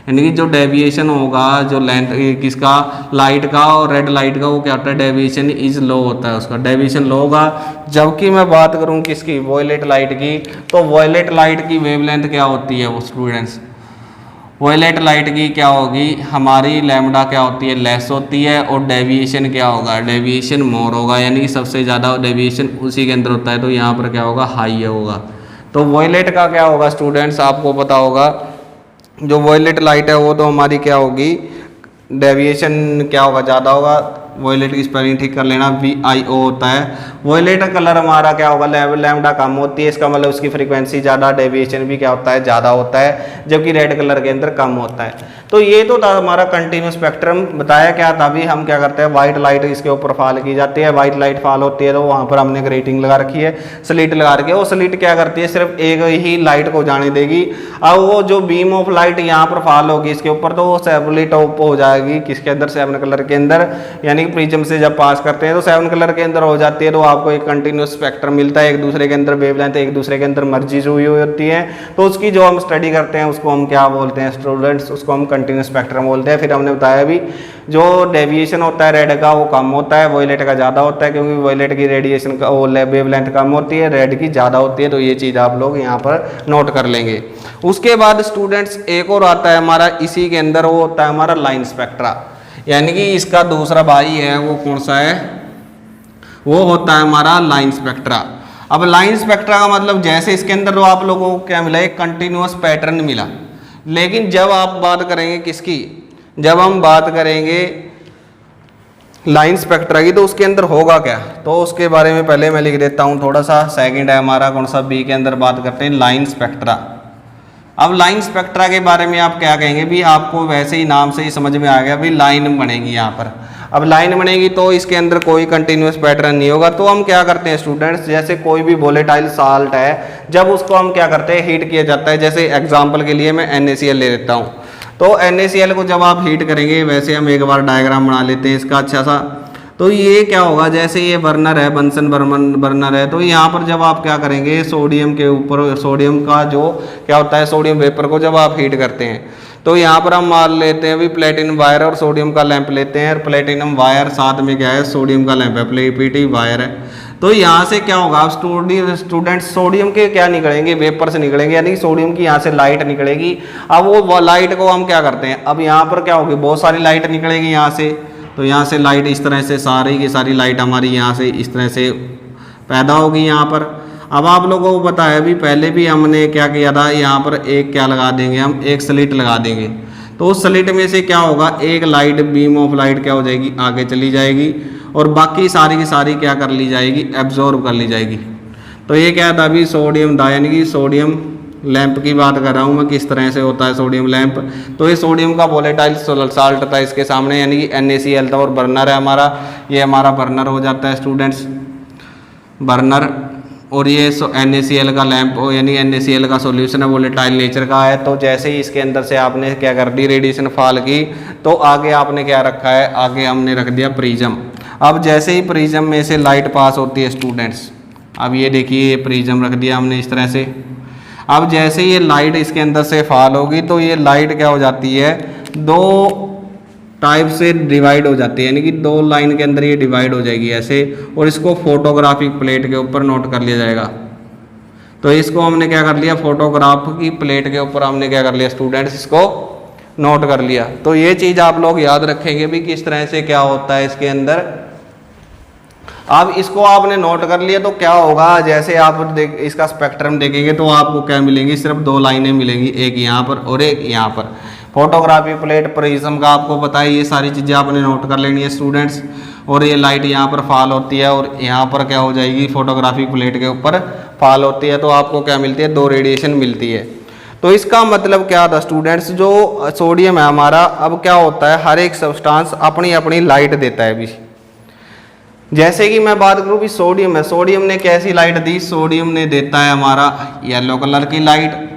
यानी कि जो डेविएशन होगा, जो लेंथ किसका, लाइट का और रेड लाइट का, वो क्या होता है, डेविएशन इज लो होता है, उसका डेविएशन लो होगा। जबकि मैं बात करूं किसकी, वॉयलेट लाइट की, तो वॉयलेट लाइट की वेवलेंथ क्या होती है वो स्टूडेंट्स, वॉयलेट लाइट की क्या होगी, हमारी लैम्डा क्या होती है, लेस होती है, और डेविएशन क्या होगा, डेविएशन मोर होगा। यानी कि सबसे ज़्यादा डेविएशन उसी के अंदर होता है, तो यहाँ पर क्या होगा, हाई होगा। तो वॉयलेट का क्या होगा स्टूडेंट्स, आपको पता होगा जो वॉयलेट लाइट है वो तो हमारी क्या होगी, डेविएशन क्या होगा, ज़्यादा होगा। वॉयलेट की स्पेलिंग ठीक कर लेना, VIO होता है। वॉयलेट कलर हमारा क्या होगा, लैम्डा कम होती है, इसका मतलब उसकी फ्रीक्वेंसी ज़्यादा, डेविएशन भी क्या होता है, ज़्यादा होता है, जबकि रेड कलर के अंदर कम होता है। तो ये तो था हमारा कंटिन्यूस स्पेक्ट्रम। बताया क्या था, अभी हम क्या करते हैं, व्हाइट लाइट इसके ऊपर फॉल की जाती है, व्हाइट लाइट फॉल होती है तो वहाँ पर हमने ग्रेटिंग लगा रखी है, स्लिट लगा रखी है। वो स्लिट क्या करती है, सिर्फ एक ही लाइट को जाने देगी। अब वो जो बीम ऑफ लाइट यहाँ पर फॉल होगी इसके ऊपर, तो वो सेपरेट ऑफ हो जाएगी किसके अंदर, 7 कलर के अंदर, यानी कि प्रिज्म से जब पास करते हैं तो 7 कलर के अंदर हो जाती है। तो आपको एक कंटिन्यूस स्पेक्ट्रम मिलता है, एक दूसरे के अंदर वेवलेंथ एक दूसरे के अंदर मर्जी हुई होती है। तो उसकी जो हम स्टडी करते हैं उसको हम क्या बोलते हैं स्टूडेंट्स, उसको हम कंटिन्यूस स्पेक्ट्रम बोलते हैं। फिर हमने बताया भी जो डेविएशन होता है रेड का वो कम होता है, वॉयलेट का ज़्यादा होता है, क्योंकि वॉयलेट की रेडिएशन का वो वेवलेंथ कम होती है, रेड की ज़्यादा होती है। तो ये चीज़ आप लोग यहाँ पर नोट कर लेंगे। उसके बाद स्टूडेंट्स एक और आता है हमारा इसी के अंदर, वो होता है हमारा लाइन स्पेक्ट्रा, यानी कि इसका दूसरा भाई है वो कौन सा है, वो होता है हमारा लाइन स्पेक्ट्रा। अब लाइन स्पेक्ट्रा का मतलब जैसे इसके अंदर तो आप लोगों को क्या मिला, एक कंटिन्यूअस पैटर्न मिला। लेकिन जब आप बात करेंगे किसकी, जब हम बात करेंगे लाइन स्पेक्ट्रा की, तो उसके अंदर होगा क्या, तो उसके बारे में पहले मैं लिख देता हूँ थोड़ा सा। सेकंड है हमारा कौन सा, बी के अंदर बात करते हैं लाइन स्पेक्ट्रा। अब लाइन स्पेक्ट्रा के बारे में आप क्या कहेंगे भी, आपको वैसे ही नाम से ही समझ में आ गया भी लाइन बनेगी यहाँ पर। अब लाइन बनेगी तो इसके अंदर कोई कंटिन्यूस पैटर्न नहीं होगा। तो हम क्या करते हैं स्टूडेंट्स, जैसे कोई भी वोलेटाइल साल्ट है, जब उसको हम क्या करते हैं हीट किया जाता है, जैसे एग्जांपल के लिए मैं NaCl ले लेता हूँ। तो NaCl को जब आप हीट करेंगे, वैसे हम एक बार डायग्राम बना लेते हैं इसका अच्छा सा। तो ये क्या होगा, जैसे ये बर्नर है, बंसन बर्नर है, तो यहाँ पर जब आप क्या करेंगे सोडियम के ऊपर, सोडियम का जो क्या होता है सोडियम वेपर को जब आप हीट करते हैं, तो यहाँ पर हम मान लेते हैं भी प्लेटिनम वायर और सोडियम का लैंप लेते हैं। और प्लेटिनम वायर साथ में क्या है, सोडियम का लैंप है, PPT वायर है। तो यहाँ से क्या होगा, स्टूडेंट सोडियम के क्या निकलेंगे, वेपर से निकलेंगे, यानी सोडियम की यहाँ से लाइट निकलेगी। अब वो लाइट को हम क्या करते हैं, अब यहाँ पर क्या होगी, बहुत सारी लाइट निकलेगी यहाँ से। तो यहाँ से लाइट इस तरह से सारी की सारी लाइट हमारी यहाँ से इस तरह से पैदा होगी यहाँ पर। अब आप लोगों को पता है भी पहले भी हमने क्या किया था, यहाँ पर एक क्या लगा देंगे, हम एक स्लिट लगा देंगे। तो उस स्लिट में से क्या होगा, एक लाइट बीम ऑफ लाइट क्या हो जाएगी, आगे चली जाएगी, और बाकी सारी की सारी क्या कर ली जाएगी, एब्जॉर्ब कर ली जाएगी। तो ये क्या था अभी सोडियम था, यानी कि सोडियम लैंप की बात कर रहा हूँ मैं, किस तरह से होता है सोडियम लैंप। तो ये सोडियम का वोलेटाइल साल्ट था इसके सामने, यानी कि NaCl था, और बर्नर है हमारा, ये हमारा बर्नर हो जाता है स्टूडेंट्स, बर्नर। और ये NaCl का लैंप यानी NaCl का सॉल्यूशन है, वोलेटाइल नेचर का है। तो जैसे ही इसके अंदर से आपने क्या कर दी, रेडिएशन फॉल की, तो आगे आपने क्या रखा है, आगे हमने रख दिया प्रिज्म। अब जैसे ही प्रिज्म में से लाइट पास होती है स्टूडेंट्स, अब ये देखिए ये प्रिज्म रख दिया हमने इस तरह से। अब जैसे ये लाइट इसके अंदर से फॉल होगी, तो ये लाइट क्या हो जाती है, दो टाइप से डिवाइड हो जाती है, यानी कि दो लाइन के अंदर ये डिवाइड हो जाएगी ऐसे, और इसको फोटोग्राफिक प्लेट के ऊपर नोट कर लिया जाएगा। तो इसको हमने क्या कर लिया, फोटोग्राफ की प्लेट के ऊपर हमने क्या कर लिया स्टूडेंट्स, इसको नोट कर लिया। तो ये चीज़ आप लोग याद रखेंगे भी किस तरह से क्या होता है इसके अंदर। अब इसको आपने नोट कर लिया तो क्या होगा, जैसे आप इसका स्पेक्ट्रम देखेंगे तो आपको क्या मिलेंगी, सिर्फ दो लाइनें मिलेंगी, एक यहाँ पर और एक यहाँ पर। फोटोग्राफी प्लेट, प्रिज्म का आपको पता है, ये सारी चीज़ें आपने नोट कर लेनी है स्टूडेंट्स। और ये लाइट यहाँ पर फॉल होती है और यहाँ पर क्या हो जाएगी, फोटोग्राफिक प्लेट के ऊपर फॉल होती है, तो आपको क्या मिलती है, दो रेडिएशन मिलती है। तो इसका मतलब क्या था स्टूडेंट्स, जो सोडियम है हमारा, अब क्या होता है, हर एक सब्सटेंस अपनी अपनी लाइट देता है। भी जैसे कि मैं बात करूँ भी सोडियम है, सोडियम ने कैसी लाइट दी, सोडियम ने देता है हमारा येलो कलर की लाइट।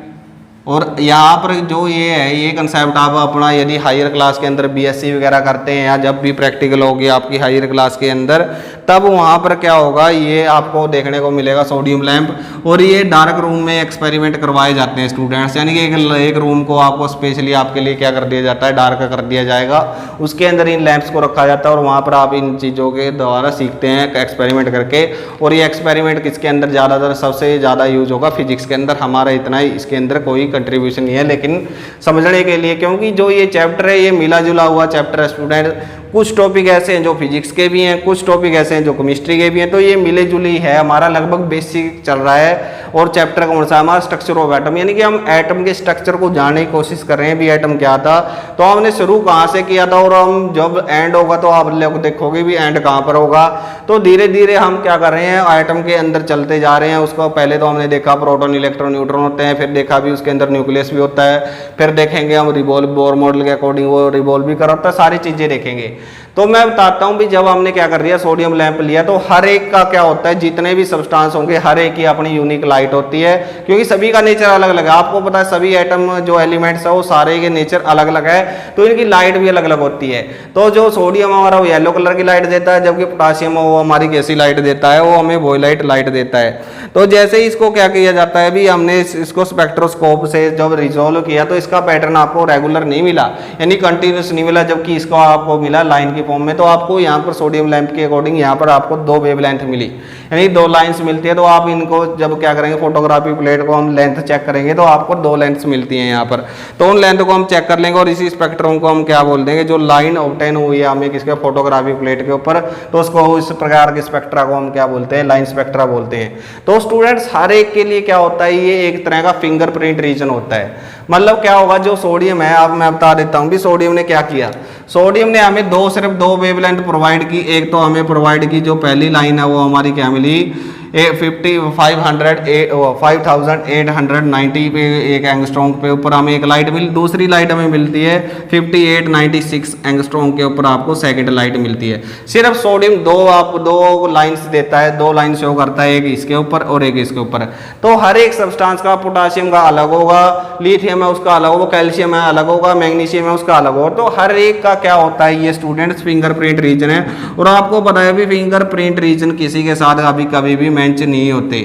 और यहाँ पर जो ये है, ये कंसेप्ट आप अपना यदि हायर क्लास के अंदर BSc वगैरह करते हैं, या जब भी प्रैक्टिकल होगी आपकी हायर क्लास के अंदर, तब वहाँ पर क्या होगा, ये आपको देखने को मिलेगा सोडियम लैंप। और ये डार्क रूम में एक्सपेरिमेंट करवाए जाते हैं स्टूडेंट्स, यानी कि एक रूम को आपको स्पेशली आपके लिए क्या कर दिया जाता है, डार्क कर दिया जाएगा, उसके अंदर इन लैंप्स को रखा जाता है, और वहाँ पर आप इन चीज़ों के द्वारा सीखते हैं एक्सपेरिमेंट करके। और ये एक्सपेरिमेंट किसके अंदर ज़्यादातर सबसे ज़्यादा यूज होगा, फिजिक्स के अंदर। हमारा इतना ही इसके अंदर कोई कंट्रीब्यूशन नहीं है, लेकिन समझने के लिए, क्योंकि जो ये चैप्टर है ये मिला जुला हुआ चैप्टर है स्टूडेंट। कुछ टॉपिक ऐसे हैं जो फिजिक्स के भी हैं, कुछ टॉपिक ऐसे हैं जो केमिस्ट्री के भी हैं। तो ये मिले जुली है, हमारा लगभग बेसिक चल रहा है। और चैप्टर कौन सा हमारा, स्ट्रक्चर ऑफ एटम, यानी कि हम एटम के स्ट्रक्चर को जानने की कोशिश कर रहे हैं भी एटम क्या था। तो हमने शुरू कहाँ से किया था और हम जब एंड होगा तो आप लोग देखोगे भी एंड कहाँ पर होगा। तो धीरे धीरे हम क्या कर रहे हैं, एटम के अंदर चलते जा रहे हैं। उसको पहले तो हमने देखा प्रोटॉन इलेक्ट्रॉन न्यूट्रॉन होते हैं, फिर देखा भी उसके अंदर न्यूक्लियस भी होता है, फिर देखेंगे हम रिवॉल्व बोर मॉडल के अकॉर्डिंग वो रिवॉल्व भी करता है, सारी चीजें देखेंगे। तो मैं बताता हूं भी जब हमने क्या कर दिया, सोडियम लैंप लिया, तो हर एक का क्या होता है, जितने भी सब्सटेंस होंगे हर एक की अपनी यूनिक लाइट होती है, क्योंकि सभी का नेचर अलग अलग है। आपको पता है सभी एटम जो एलिमेंट्स है वो सारे के नेचर अलग अलग है, तो इनकी लाइट भी अलग अलग होती है। तो जो सोडियम हमारा वो येलो कलर की लाइट देता है, जबकि पोटासियम वो हमारी कैसी लाइट देता है, वो हमें वोलेट लाइट देता है। तो जैसे ही इसको क्या किया जाता है भी, हमने इसको स्पेक्ट्रोस्कोप से जब रिजोल्व किया तो इसका पैटर्न आपको रेगुलर नहीं मिला, यानी कंटिन्यूस नहीं मिला, जबकि इसको आपको मिला लाइन की फॉर्म में। तो आपको यहाँ पर सोडियम लैंप के अकॉर्डिंग यहाँ पर आपको दो वेवलेंथ मिली, यानी दो लाइंस मिलती है। तो आप इनको जब क्या करेंगे, फोटोग्राफी प्लेट को हम लेंथ चेक करेंगे तो आपको दो लेंथ्स मिलती हैं यहाँ पर। तो उन लेंथ को हम चेक कर लेंगे और इसी स्पेक्ट्रम को हम क्या बोल देंगे, जो लाइन ऑब्टेन हुई है हमें किसके फोटोग्राफी प्लेट के ऊपर, तो उसको इस प्रकार के स्पेक्ट्रा को हम क्या बोलते हैं, लाइन स्पेक्ट्रा बोलते हैं। तो स्टूडेंट्स हर एक के लिए क्या होता है, ये एक तरह का फिंगरप्रिंट रीजन होता है। मतलब क्या होगा, जो सोडियम है, अब मैं बता देता हूं भी सोडियम ने क्या किया। सोडियम ने हमें सिर्फ दो वेवलेंथ प्रोवाइड की। एक तो हमें प्रोवाइड की जो पहली लाइन है वो हमारी क्या मिली, 5890 पे एक एंगस्ट्रॉम पे ऊपर हमें एक लाइट मिली। दूसरी लाइट हमें मिलती है 5896 एंगस्ट्रॉम के ऊपर आपको सेकंड लाइट मिलती है। सिर्फ सोडियम दो लाइंस देता है, दो लाइन शो करता है, एक इसके ऊपर और एक इसके ऊपर। तो हर एक सब्सटेंस का, पोटासियम का अलग होगा, लिथियम है उसका अलग होगा, कैल्शियम है अलग होगा, मैग्नीशियम है उसका अलग होगा। तो हर एक का क्या होता है, ये स्टूडेंट्स फिंगरप्रिंट रीजन है। और आपको पता है भी फिंगरप्रिंट रीजन किसी के साथ कभी भी मैच नहीं होते।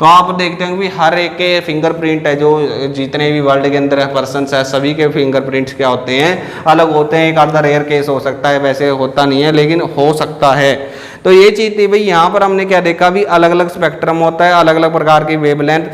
तो आप देखते हैं कि हर एक के फिंगरप्रिंट है, जो जितने भी वर्ल्ड के अंदर पर्सन्स है सभी के फिंगरप्रिंट्स क्या होते हैं, अलग होते हैं। एक आधा रेयर केस हो सकता है, वैसे होता नहीं है लेकिन हो सकता है। तो ये चीज़ थी भाई, यहाँ पर हमने क्या देखा भी, अलग अलग स्पेक्ट्रम होता है, अलग अलग प्रकार की वेवलेंथ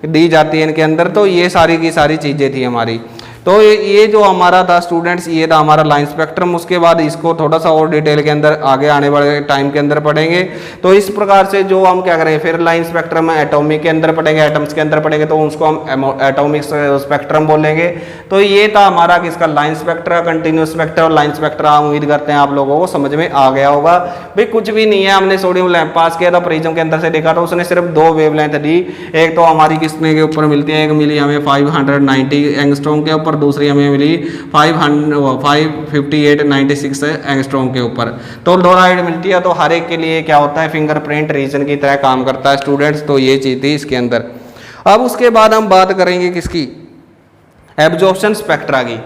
दी जाती है इनके अंदर। तो ये सारी की सारी चीज़ें थी हमारी। तो ये जो हमारा था स्टूडेंट्स, ये था हमारा लाइन स्पेक्ट्रम। उसके बाद इसको थोड़ा सा और डिटेल के अंदर आगे आने वाले टाइम के अंदर पढ़ेंगे। तो इस प्रकार से जो हम क्या करेंगे, फिर लाइन स्पेक्ट्रम में एटॉमिक के अंदर पढ़ेंगे, एटम्स के अंदर पढ़ेंगे, तो उसको हम एटॉमिक स्पेक्ट्रम बोलेंगे। तो ये था हमारा किसका, लाइन स्पेक्ट्रा, कंटिन्यूस स्पेक्ट्रा और लाइन स्पेक्ट्रा। हम उम्मीद करते हैं आप लोगों को समझ में आ गया होगा। भाई कुछ भी नहीं है, हमने सोडियम लैंप पास किया था, प्रिज्म के अंदर से देखा था, उसने सिर्फ दो वेवलेंथ दी। एक तो हमारी किसने के ऊपर मिलती है, एक मिली हमें 590 एंगस्ट्रॉम के ऊपर, दूसरी हमें मिली 55896 एंगस्ट्रॉम के ऊपर। तो दो लाइट मिलती है। तो हर एक के लिए क्या होता है, फिंगरप्रिंट रीजन की तरह काम करता है स्टूडेंट्स। तो ये चीज थी इसके अंदर। अब उसके बाद हम बात करेंगे किसकी, एब्जॉर्प्शन स्पेक्ट्रा की।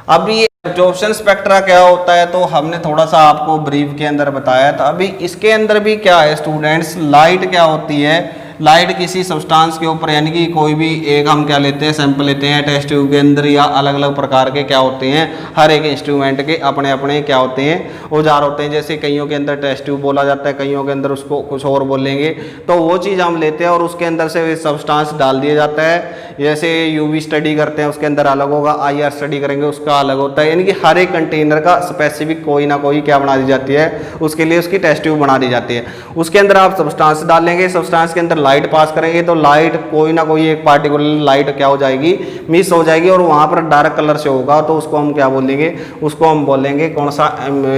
अब ये एब्जॉर्प्शन स्पेक्ट्रा क्या होता है, तो हमने थोड़ा सा आपको ब्रीफ के अंदर बताया था। अभी इसके अंदर भी क्या है स्टूडेंट्स, लाइट क्या होती है, लाइट किसी सब्सटेंस के ऊपर, यानी कि कोई भी एक हम क्या लेते हैं, सैंपल लेते हैं टेस्ट ट्यूब के अंदर, या अलग अलग प्रकार के क्या होते हैं, हर एक इंस्ट्रूमेंट के अपने अपने क्या होते हैं, औजार होते हैं। जैसे कईयों के अंदर टेस्ट ट्यूब बोला जाता है, कईयों के अंदर उसको कुछ और बोलेंगे। तो वो चीज़ हम लेते हैं और उसके अंदर से सब्सटेंस डाल दिया जाता है। जैसे यूवी स्टडी करते हैं उसके अंदर अलग होगा, IR स्टडी करेंगे उसका अलग होता है। यानी कि हर एक कंटेनर का स्पेसिफिक कोई ना कोई क्या बना दी जाती है, उसके लिए उसकी टेस्ट ट्यूब बना दी जाती है। उसके अंदर आप सब्सटेंस डालेंगे, सब्सटेंस के अंदर लाइट पास करेंगे, तो लाइट कोई ना कोई एक पार्टिकुलर लाइट क्या हो जाएगी, मिस हो जाएगी और वहां पर डार्क कलर से होगा। तो उसको हम क्या बोलेंगे, उसको हम बोलेंगे कौन सा,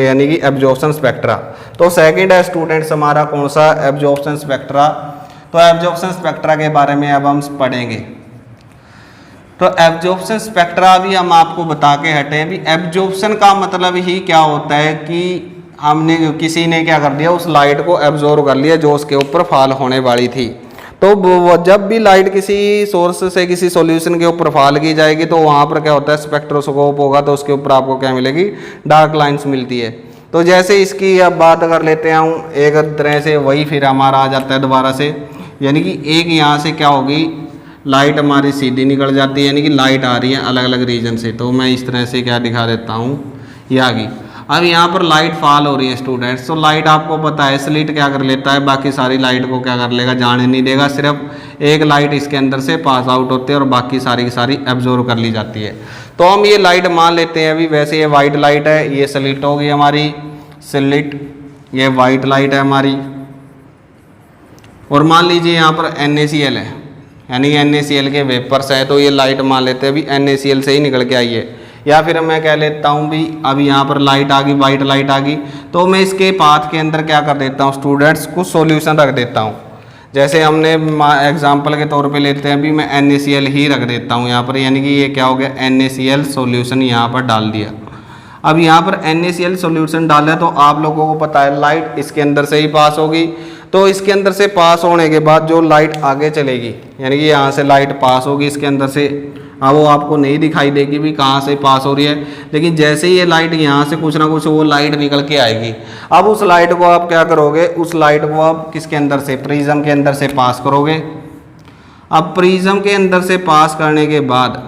यानी कि एब्जॉर्प्शन स्पेक्ट्रा। तो सेकंड है स्टूडेंट्स हमारा कौन सा, एब्जॉर्प्शन स्पेक्ट्रा। तो एब्जॉर्प्शन स्पेक्ट्रा के बारे में अब हम पढ़ेंगे। तो एब्जॉर्प्शन स्पेक्ट्रा भी हम आपको बता के हटे हैं। भी एब्जॉर्प्शन का मतलब ही क्या होता है कि हमने किसी ने क्या कर दिया, उस लाइट को एब्जॉर्ब कर लिया जो उसके ऊपर फॉल होने वाली थी। तो जब भी लाइट किसी सोर्स से किसी सॉल्यूशन के ऊपर फॉल की जाएगी, तो वहाँ पर क्या होता है, स्पेक्ट्रोस्कोप होगा, तो उसके ऊपर आपको क्या मिलेगी, डार्क लाइन्स मिलती है। तो जैसे इसकी अब बात कर लेते हैं, एक तरह से वही फिर हमारा आ जाता है दोबारा से, यानी कि एक यहाँ से क्या होगी, लाइट हमारी सीधी निकल जाती है, यानी कि लाइट आ रही है अलग अलग रीजन से। तो मैं इस तरह से क्या दिखा देता हूँ, ये आ गई। अब यहाँ पर लाइट फॉल हो रही है स्टूडेंट्स। तो लाइट आपको पता है स्लिट क्या कर लेता है, बाकी सारी लाइट को क्या कर लेगा, जाने नहीं देगा। सिर्फ एक लाइट इसके अंदर से पास आउट होती है और बाकी सारी की सारी एब्जॉर्ब कर ली जाती है। तो हम ये लाइट मान लेते हैं अभी, वैसे ये वाइट लाइट है, ये स्लिट होगी हमारी, स्लिट, ये वाइट लाइट है हमारी। और मान लीजिए यहाँ पर NaCl है, यानी NaCl के वेपर्स है, तो ये लाइट मान लेते हैं अभी NaCl से ही निकल के आई है। या फिर मैं कह लेता हूँ भी अब यहाँ पर लाइट आ गई, वाइट लाइट आ गई, तो मैं इसके पाथ के अंदर क्या कर देता हूँ स्टूडेंट्स, कुछ सॉल्यूशन रख देता हूँ। जैसे हमने एग्जांपल के तौर पे लेते हैं, अभी मैं NaCl ही रख देता हूँ यहाँ पर, यानी कि ये क्या हो गया, NaCl सॉल्यूशन यहाँ पर डाल दिया। अब यहाँ पर NaCl सॉल्यूशन डाला तो आप लोगों को पता है लाइट इसके अंदर से ही पास होगी, तो इसके अंदर से पास होने के बाद जो लाइट आगे चलेगी, यानी कि यहाँ से लाइट पास होगी इसके अंदर से, हाँ वो आपको नहीं दिखाई देगी भी कहाँ से पास हो रही है, लेकिन जैसे ही ये लाइट यहाँ से कुछ ना कुछ वो लाइट निकल के आएगी। अब उस लाइट को आप क्या करोगे, उस लाइट को आप किसके अंदर से, प्रिज्म के अंदर से पास करोगे। अब प्रिज्म के अंदर से पास करने के बाद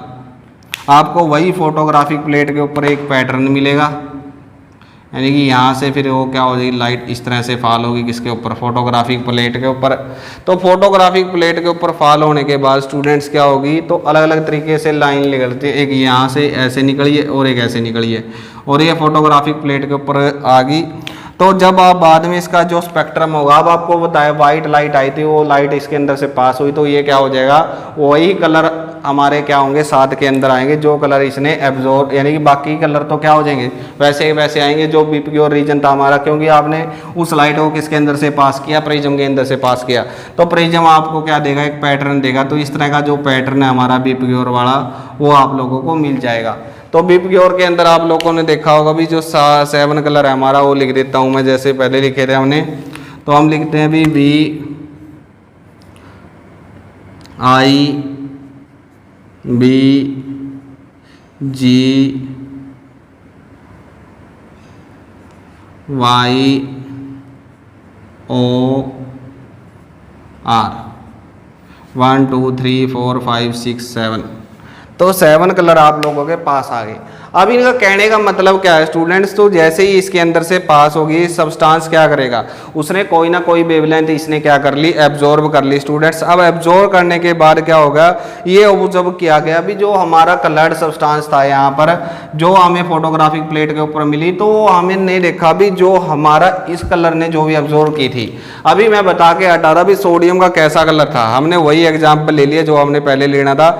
आपको वही फोटोग्राफिक प्लेट के ऊपर एक पैटर्न मिलेगा, यानी कि यहाँ से फिर वो क्या हो जाएगी, लाइट इस तरह से फॉल होगी किसके ऊपर, फोटोग्राफिक प्लेट के ऊपर। तो फोटोग्राफिक प्लेट के ऊपर फॉल होने के बाद स्टूडेंट्स क्या होगी, तो अलग अलग तरीके से लाइन निकलती है, एक यहाँ से ऐसे निकली है और एक ऐसे निकली है, और ये फोटोग्राफिक प्लेट के ऊपर आ गई। तो जब आप बाद में इसका जो स्पेक्ट्रम होगा, अब आपको बताया वाइट लाइट आई थी, वो लाइट इसके अंदर से पास हुई, तो ये क्या हो जाएगा, वही कलर हमारे क्या होंगे, साथ के अंदर आएंगे, जो कलर इसने एब्जॉर्ब, यानी कि बाकी कलर तो क्या हो जाएंगे, वैसे ही वैसे आएंगे जो बी प्योर रीजन था हमारा, क्योंकि आपने उस लाइट को किसके अंदर से पास किया, प्रिज्म के अंदर से पास किया। तो प्रिज्म आपको क्या देगा, एक पैटर्न देगा। तो इस तरह का जो पैटर्न है हमारा बी प्योर वाला, वो आप लोगों को मिल जाएगा। तो बी प्योर के अंदर आप लोगों ने देखा होगा भी जो 7 कलर है हमारा, वो लिख देता हूँ मैं, जैसे पहले लिखे थे हमने। तो हम लिखते हैं भी BGYOR 1 2 3 4 5 6 7। तो 7 कलर आप लोगों के पास आ गए। अब इनका कहने का मतलब क्या है स्टूडेंट्स, तो जैसे ही इसके अंदर से पास होगी सब्सटेंस क्या करेगा, उसने कोई ना कोई वेवलेंथ इसने क्या कर ली, एब्जॉर्ब कर ली स्टूडेंट्स। अब एब्जॉर्ब करने के बाद क्या होगा, ये ऑब्जर्व किया गया भी जो हमारा कलर्ड सब्सटेंस था यहाँ पर, जो हमें फोटोग्राफिक प्लेट के ऊपर मिली, तो हमें नहीं देखा भी जो हमारा इस कलर ने जो भी एब्जॉर्ब की थी। अभी मैं बता के हटा रहा भी सोडियम का कैसा कलर था, हमने वही एग्जाम्पल ले लिया जो हमने पहले लेना था।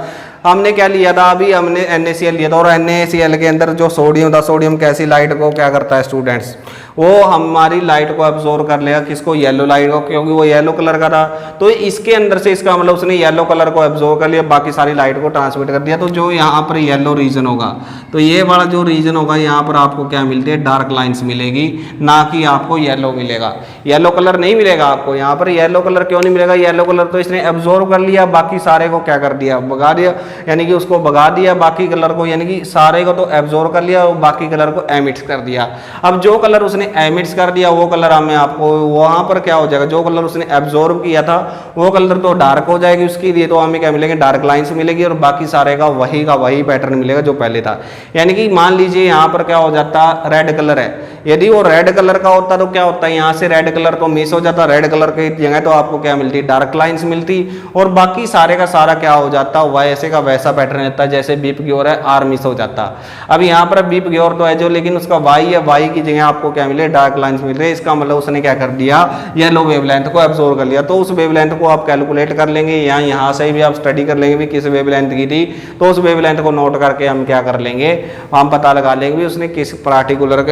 हमने क्या लिया था, अभी हमने NaCl लिया था, और NaCl के अंदर जो सोडियम था, सोडियम कैसी लाइट को क्या करता है स्टूडेंट्स, वो हमारी लाइट को एब्जॉर्ब कर लेगा, किसको, येलो लाइट को, क्योंकि वो येलो कलर का था। तो इसके अंदर से इसका मतलब उसने येलो कलर को एब्जॉर्ब कर लिया, बाकी सारी लाइट को ट्रांसमिट कर दिया। तो जो यहाँ पर येलो रीजन होगा, तो ये वाला जो रीजन होगा, यहाँ पर आपको क्या मिलती है, डार्क लाइन्स मिलेगी, ना कि आपको येलो मिलेगा। येलो कलर नहीं मिलेगा आपको यहाँ पर। येलो कलर क्यों नहीं मिलेगा, येलो कलर तो इसने एब्जॉर्ब कर लिया, बाकी सारे को क्या कर दिया, भगा दिया, यानी कि उसको भगा दिया, बाकी कलर को, यानी कि सारे को तो एब्जॉर्ब कर लिया और बाकी कलर को एमिट कर दिया। अब जो कलर उसने एमिट्स कर दिया वो कलर हमें आपको वहां पर क्या हो जाएगा, जो कलर उसने एब्जॉर्ब किया था वो कलर तो डार्क हो जाएगी उसकी लिए, तो हमें क्या मिलेंगे, डार्क लाइंस मिलेगी, और बाकी सारे का वही पैटर्न मिलेगा जो पहले था। यानी कि मान लीजिए यहाँ पर क्या हो जाता, रेड कलर है, यदि वो रेड कलर का होता तो क्या होता है, यहाँ से रेड कलर तो मिस हो जाता, रेड कलर की जगह तो आपको क्या मिलती, डार्क लाइंस मिलती, और बाकी सारे का सारा क्या हो जाता, वैसे का वैसा पैटर्न रहता है जैसे बी प्योर है, आर मिस हो जाता। अब यहाँ पर बी प्योर तो है जो, लेकिन उसका वाई है, वाई की जगह आपको क्या मिले, डार्क लाइंस मिल रहे। इसका मतलब उसने क्या कर दिया, येलो वेवलेंथ को एब्जॉर्ब कर लिया। तो उस वेवलेंथ को आप कैलकुलेट कर लेंगे, यहाँ से भी आप स्टडी कर लेंगे भी किस वेवलेंथ की थी, तो उस वेवलेंथ को नोट करके हम क्या कर लेंगे, हम पता लगा लेंगे भी उसने किस पार्टिकुलर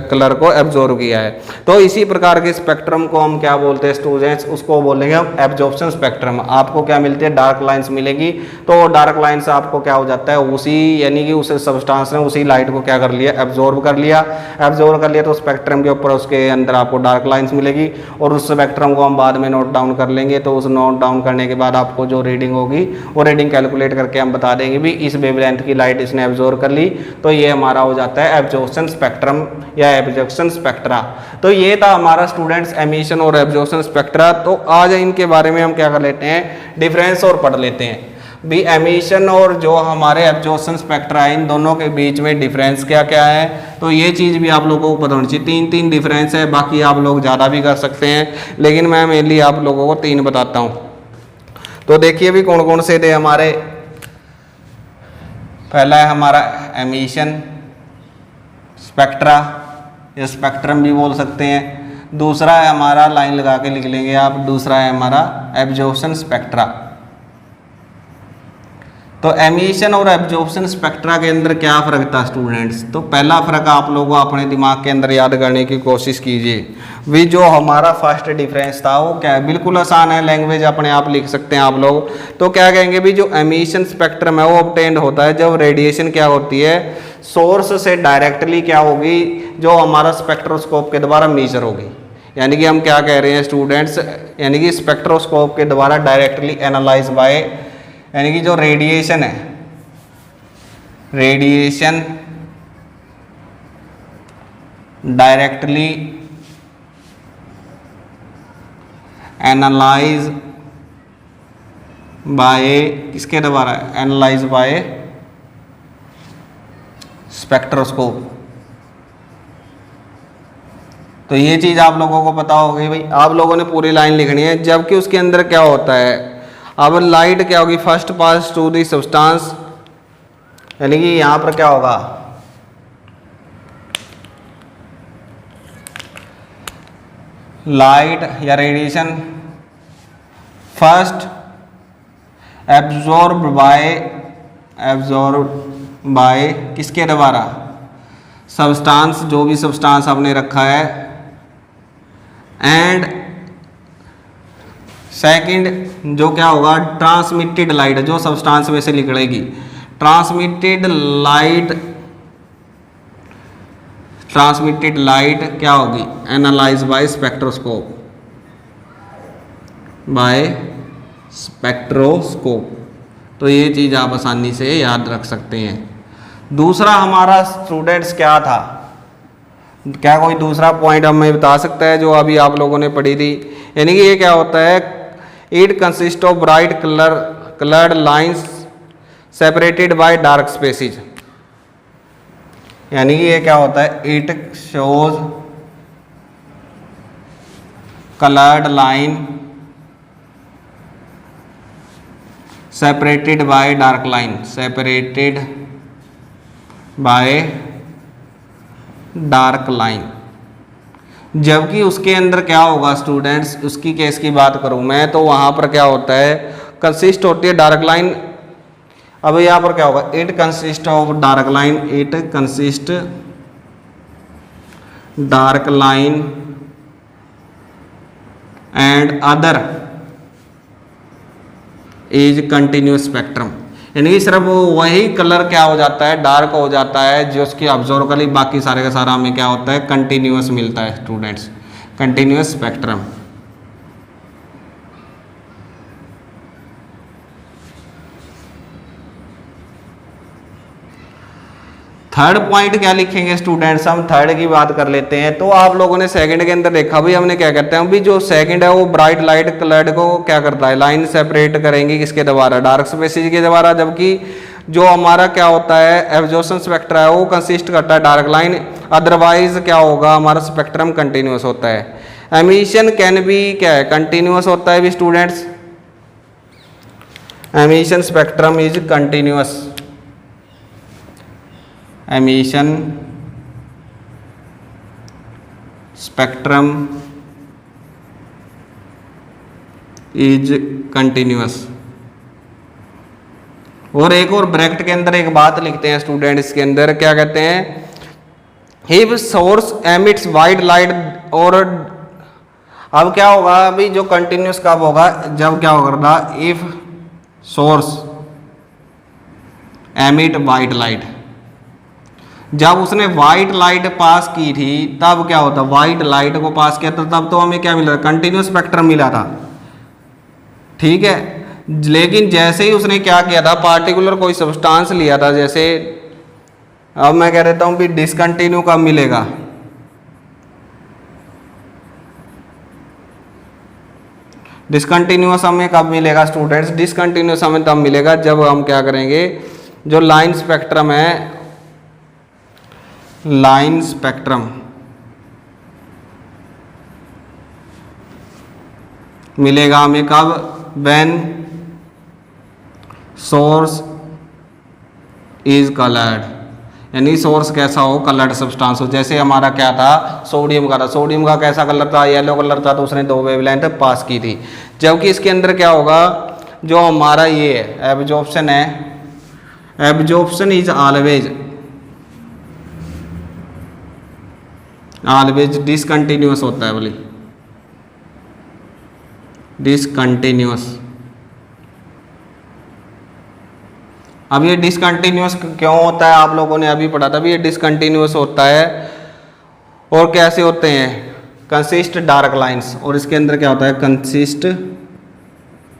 कलर को एब्जॉर्ब किया है। तो इसी प्रकार के स्पेक्ट्रम को हम क्या बोलते हैं स्टूडेंट्स, उसको बोलेंगे हम एब्जॉर्प्शन स्पेक्ट्रम। आपको क्या मिलती है, डार्क लाइंस मिलेगी, तो डार्क लाइंस आपको क्या हो जाता है, उसी यानी कि उस सब्सटेंस ने उसी लाइट को क्या कर लिया, एब्जॉर्ब कर लिया तो स्पेक्ट्रम के ऊपर उसके अंदर आपको डार्क लाइंस मिलेगी, और उस स्पेक्ट्रम को हम बाद में नोट डाउन कर लेंगे। तो उस नोट डाउन करने के बाद आपको जो रीडिंग होगी वो रीडिंग कैलकुलेट करके हम बता देंगे भी इस वेवलेंथ की लाइट इसने एब्जॉर्ब कर ली, तो ये हमारा हो जाता है एब्जॉर्प्शन स्पेक्ट्रम या एब्जॉर्प्शन स्पेक्ट्रा। तो ये था हमारा स्टूडेंट्स एमिशन और एब्जॉर्प्शन स्पेक्ट्रा। तो आज इनके बारे में हम क्या कर लेते हैं, डिफरेंस और पढ़ लेते हैं भी एमिशन और जो हमारे एब्जॉर्प्शन स्पेक्ट्रा है, इन दोनों के बीच में डिफरेंस क्या क्या है। तो ये चीज़ भी आप लोगों को पता होनी चाहिए। 3 डिफरेंस है, बाकी आप लोग ज़्यादा भी कर सकते हैं, लेकिन मैं मेनली आप लोगों को 3 बताता हूँ। तो देखिए भी कौन कौन से थे हमारे। पहला है हमारा एमिशन स्पेक्ट्रा या स्पेक्ट्रम भी बोल सकते हैं। दूसरा है हमारा, लाइन लगा के लिख लेंगे आप, दूसरा है हमारा एब्जॉर्प्शन स्पेक्ट्रा। तो एमिशन और एब्जॉर्प्शन स्पेक्ट्रा के अंदर क्या फ़र्क था स्टूडेंट्स? तो पहला फ़र्क आप लोगों अपने दिमाग के अंदर याद करने की कोशिश कीजिए। भी जो हमारा फर्स्ट डिफरेंस था वो क्या है? बिल्कुल आसान है, लैंग्वेज अपने आप लिख सकते हैं आप लोग। तो क्या कहेंगे भी, जो एमिशन स्पेक्ट्रम है वो ऑब्टेन्ड होता है जब रेडिएशन क्या होती है, सोर्स से डायरेक्टली क्या होगी, जो हमारा स्पेक्ट्रोस्कोप के द्वारा मेजर होगी। यानी कि हम क्या कह रहे हैं स्टूडेंट्स, यानी कि स्पेक्ट्रोस्कोप के द्वारा डायरेक्टली एनालाइज बाय, यानी कि जो रेडिएशन है, रेडिएशन डायरेक्टली एनालाइज बाय, किसके द्वारा? Analyse by spectroscope. तो ये चीज़ आप लोगों को पता होगी भाई, आप लोगों ने पूरी लाइन लिखनी है। जबकि उसके अंदर क्या होता है, अब लाइट क्या होगी, first pass to the substance, यानी कि यहां पर क्या होगा, लाइट या रेडिएशन फर्स्ट एब्जॉर्ब बाय किसके द्वारा? सब्सटेंस, जो भी सब्सटेंस आपने रखा है। एंड सेकंड जो क्या होगा, ट्रांसमिटेड लाइट, जो सब्सटेंस में से निकलेगी, ट्रांसमिटेड लाइट क्या होगी, एनालाइज बाय स्पेक्ट्रोस्कोप, तो ये चीज़ आप आसानी से याद रख सकते हैं। दूसरा हमारा स्टूडेंट्स क्या था, क्या कोई दूसरा पॉइंट हमें बता सकता है जो अभी आप लोगों ने पढ़ी थी? यानी कि ये क्या होता है, it consist of bright coloured lines separated by dark species. यानी कि ये क्या होता है, it shows coloured line separated by dark line, separated by dark line. जबकि उसके अंदर क्या होगा स्टूडेंट्स, उसकी केस की बात करूं मैं तो वहां पर क्या होता है, कंसिस्ट होती है डार्क लाइन। अब यहां पर क्या होगा, it consist of dark line, it consist dark line and other is continuous spectrum. यानी कि सिर्फ वही कलर क्या हो जाता है, डार्क हो जाता है जो उसकी ऑब्जर्व कर ली, बाकी सारे का सारा हमें क्या होता है, कंटिन्यूस मिलता है students, continuous spectrum. Third point क्या लिखेंगे स्टूडेंट्स, हम थर्ड की बात कर लेते हैं। तो आप लोगों ने सेकंड के अंदर देखा भी, हमने क्या कहते हैं भी, जो सेकंड है वो ब्राइट लाइट कलर्ड को क्या करता है, लाइन सेपरेट करेंगे किसके द्वारा, डार्क स्पेसिज के द्वारा। जबकि जो हमारा क्या होता है एब्जॉर्प्शन स्पेक्ट्रा है वो कंसिस्ट करता है डार्क लाइन, अदरवाइज क्या होगा हमारा स्पेक्ट्रम कंटिन्यूस होता है। एमिशन कैन बी क्या है, कंटिन्यूस होता है भी students, emission spectrum is continuous, emission spectrum is continuous. और एक और ब्रैकेट के अंदर एक बात लिखते हैं स्टूडेंट, इसके अंदर क्या कहते हैं, if source emits white light, और अब क्या होगा अभी, जो कंटिन्यूस कब होगा, जब क्या होगा, if source emit white light, जब उसने वाइट लाइट पास की थी तब क्या होता, वाइट लाइट को पास किया था तब तो हमें क्या मिला, कंटिन्यूस स्पेक्ट्रम मिला था, ठीक है। लेकिन जैसे ही उसने क्या किया था, पार्टिकुलर कोई सब्सटेंस लिया था, जैसे अब मैं कह देता हूं भी डिसकंटिन्यू कब मिलेगा, डिसकंटिन्यूअस हमें कब मिलेगा स्टूडेंट्स, डिसकंटिन्यूअस हमें तब मिलेगा जब हम क्या करेंगे, जो लाइन स्पेक्ट्रम है, लाइन स्पेक्ट्रम मिलेगा हमें कब, व्हेन सोर्स इज कलर्ड, यानी सोर्स कैसा हो, कलर्ड सब्सटेंस हो। जैसे हमारा क्या था, सोडियम का था, सोडियम का कैसा कलर था, येलो कलर था, तो उसने 2 वेवलेंथ पास की थी। जबकि इसके अंदर क्या होगा, जो हमारा ये है एब्जॉर्प्शन है, एब्जॉर्प्शन इज ऑलवेज डिसकंटिन्यूअस होता है, बोली डिसकंटिन्यूअस। अब ये डिसकंटिन्यूअस क्यों होता है, आप लोगों ने अभी पढ़ा था भी, ये डिसकंटिन्यूअस होता है और कैसे होते हैं, कंसिस्ट डार्क लाइंस, और इसके अंदर क्या होता है, कंसिस्ट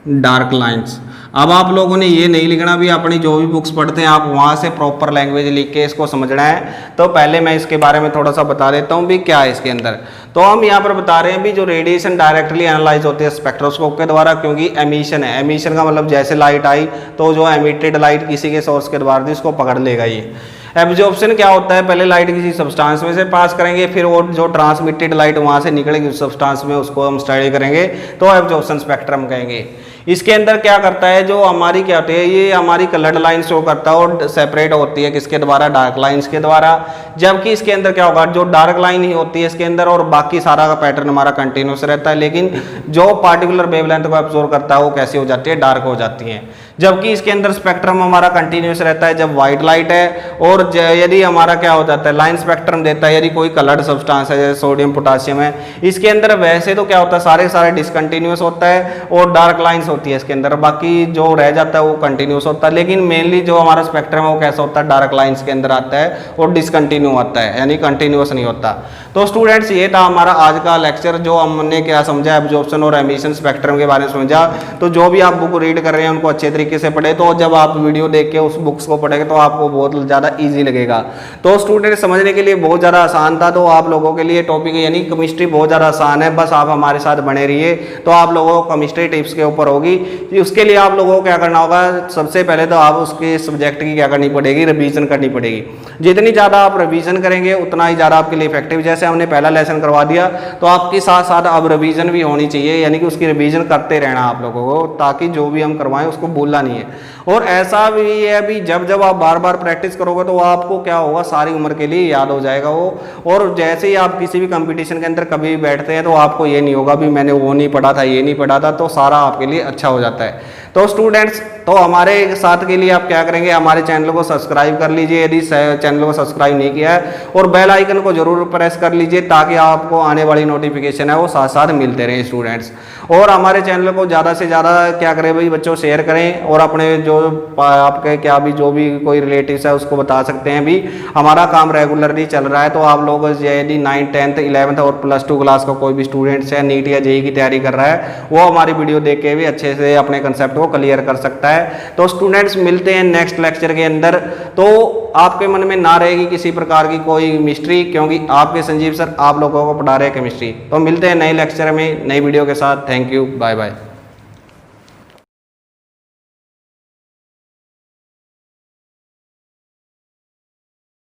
डार्क लाइंस। अब आप लोगों ने ये नहीं लिखना भी, अपनी जो भी बुक्स पढ़ते हैं आप वहाँ से प्रॉपर लैंग्वेज लिख के इसको समझना है। तो पहले मैं इसके बारे में थोड़ा सा बता देता हूँ भी क्या है इसके अंदर। तो हम यहाँ पर बता रहे हैं भी जो रेडिएशन डायरेक्टली एनालाइज होती है स्पेक्ट्रोस्कोप के द्वारा, क्योंकि एमिशन है, एमिशन का मतलब जैसे लाइट आई तो जो एमिटेड लाइट किसी के सोर्स के द्वारा थी उसको पकड़ लेगा ये। एब्जॉर्प्शन क्या होता है, पहले लाइट किसी सब्सटेंस में से पास करेंगे, फिर वो जो ट्रांसमिटेड लाइट वहाँ से निकलेगी उस सब्सटेंस में, उसको हम स्टडी करेंगे तो एब्जॉर्प्शन स्पेक्ट्रम कहेंगे। इसके अंदर क्या करता है, जो हमारी क्या होती है, ये हमारी कलर्ड लाइन शो करता है और सेपरेट होती है किसके द्वारा, डार्क लाइंस के द्वारा। जबकि इसके अंदर क्या होगा, जो डार्क लाइन ही होती है इसके अंदर और बाकी सारा का पैटर्न हमारा कंटिन्यूस रहता है, लेकिन जो पार्टिकुलर वेवलेंथ को एब्जॉर्ब करता है वो कैसी हो जाती है, डार्क हो जाती है। जबकि इसके अंदर स्पेक्ट्रम हमारा कंटिन्यूस रहता है जब व्हाइट लाइट है, और यदि हमारा क्या हो जाता है, लाइन स्पेक्ट्रम देता है यदि कोई कलर्ड सब्सटेंस है जैसे सोडियम पोटासियम है। इसके अंदर वैसे तो क्या होता है, सारे सारे डिसकंटिन्यूस होता है और डार्क लाइंस होती है इसके अंदर, बाकी जो रह जाता है वो कंटिन्यूस होता है। लेकिन मेनली जो हमारा स्पेक्ट्रम है वो कैसा होता है, डार्क लाइंस के अंदर आता है और डिसकंटिन्यू आता है, यानी कंटिन्यूस नहीं होता। तो स्टूडेंट्स ये था हमारा आज का लेक्चर, जो हमने क्या समझा, एब्जॉर्प्शन और एमिशन स्पेक्ट्रम के बारे में समझा। तो जो भी आप बुक रीड कर रहे हैं उनको अच्छे तरीके से पढ़े, तो जब आप वीडियो देख के उस बुक्स को पढ़ेंगे तो आपको बहुत ज़्यादा ईजी लगेगा। तो स्टूडेंट समझने के लिए बहुत ज़्यादा आसान था, तो आप लोगों के लिए टॉपिक यानी केमिस्ट्री बहुत ज़्यादा आसान है, बस आप हमारे साथ बने रहिए तो आप लोगों को केमिस्ट्री टिप्स के ऊपर होगी। उसके लिए आप लोगों को क्या करना होगा, सबसे पहले तो आप उसके सब्जेक्ट की क्या करनी पड़ेगी, रिवीजन करनी पड़ेगी। जितनी ज़्यादा आप रिवीजन करेंगे उतना ही ज़्यादा आपके लिए इफेक्टिव। जैसे हमने पहला लेसन करवा दिया तो आपके साथ साथ अब रिवीजन भी होनी चाहिए, यानी कि उसकी रिवीजन करते रहना आप लोगों को, ताकि जो भी हम करवाएं उसको भूलना नहीं है। और ऐसा भी है अभी जब जब आप बार बार प्रैक्टिस करोगे तो आपको क्या होगा, सारी उम्र के लिए याद हो जाएगा वो। और जैसे ही आप किसी भी कंपटीशन के अंदर कभी भी बैठते हैं तो आपको ये नहीं होगा भी मैंने वो नहीं पढ़ा था, ये नहीं पढ़ा था, तो सारा आपके लिए अच्छा हो जाता है। तो स्टूडेंट्स तो हमारे साथ के लिए आप क्या करेंगे, हमारे चैनल को सब्सक्राइब कर लीजिए यदि चैनल को सब्सक्राइब नहीं किया है, और बेल आइकन को जरूर प्रेस कर लीजिए ताकि आपको आने वाली नोटिफिकेशन है वो साथ साथ मिलते रहे स्टूडेंट्स। और हमारे चैनल को ज़्यादा से ज़्यादा क्या करें भाई बच्चों, शेयर करें, और अपने जो आपके क्या भी जो भी कोई रिलेटिव्स है उसको बता सकते हैं भी हमारा काम रेगुलरली चल रहा है। तो आप लोग यदि 9th 10th 11th और +2 क्लास का कोई भी स्टूडेंट्स है, नीट या जेईई की तैयारी कर रहा है, वो हमारी वीडियो देख के भी अच्छे से अपने कंसेप्ट को क्लियर कर सकता है। तो स्टूडेंट्स मिलते हैं नेक्स्ट लेक्चर के अंदर। तो आपके मन में ना रहेगी किसी प्रकार की कोई मिस्ट्री, क्योंकि आपके संजीव सर आप लोगों को पढ़ा रहे हैं केमिस्ट्री। तो मिलते हैं नए लेक्चर में नई वीडियो के साथ। Thank you, bye bye.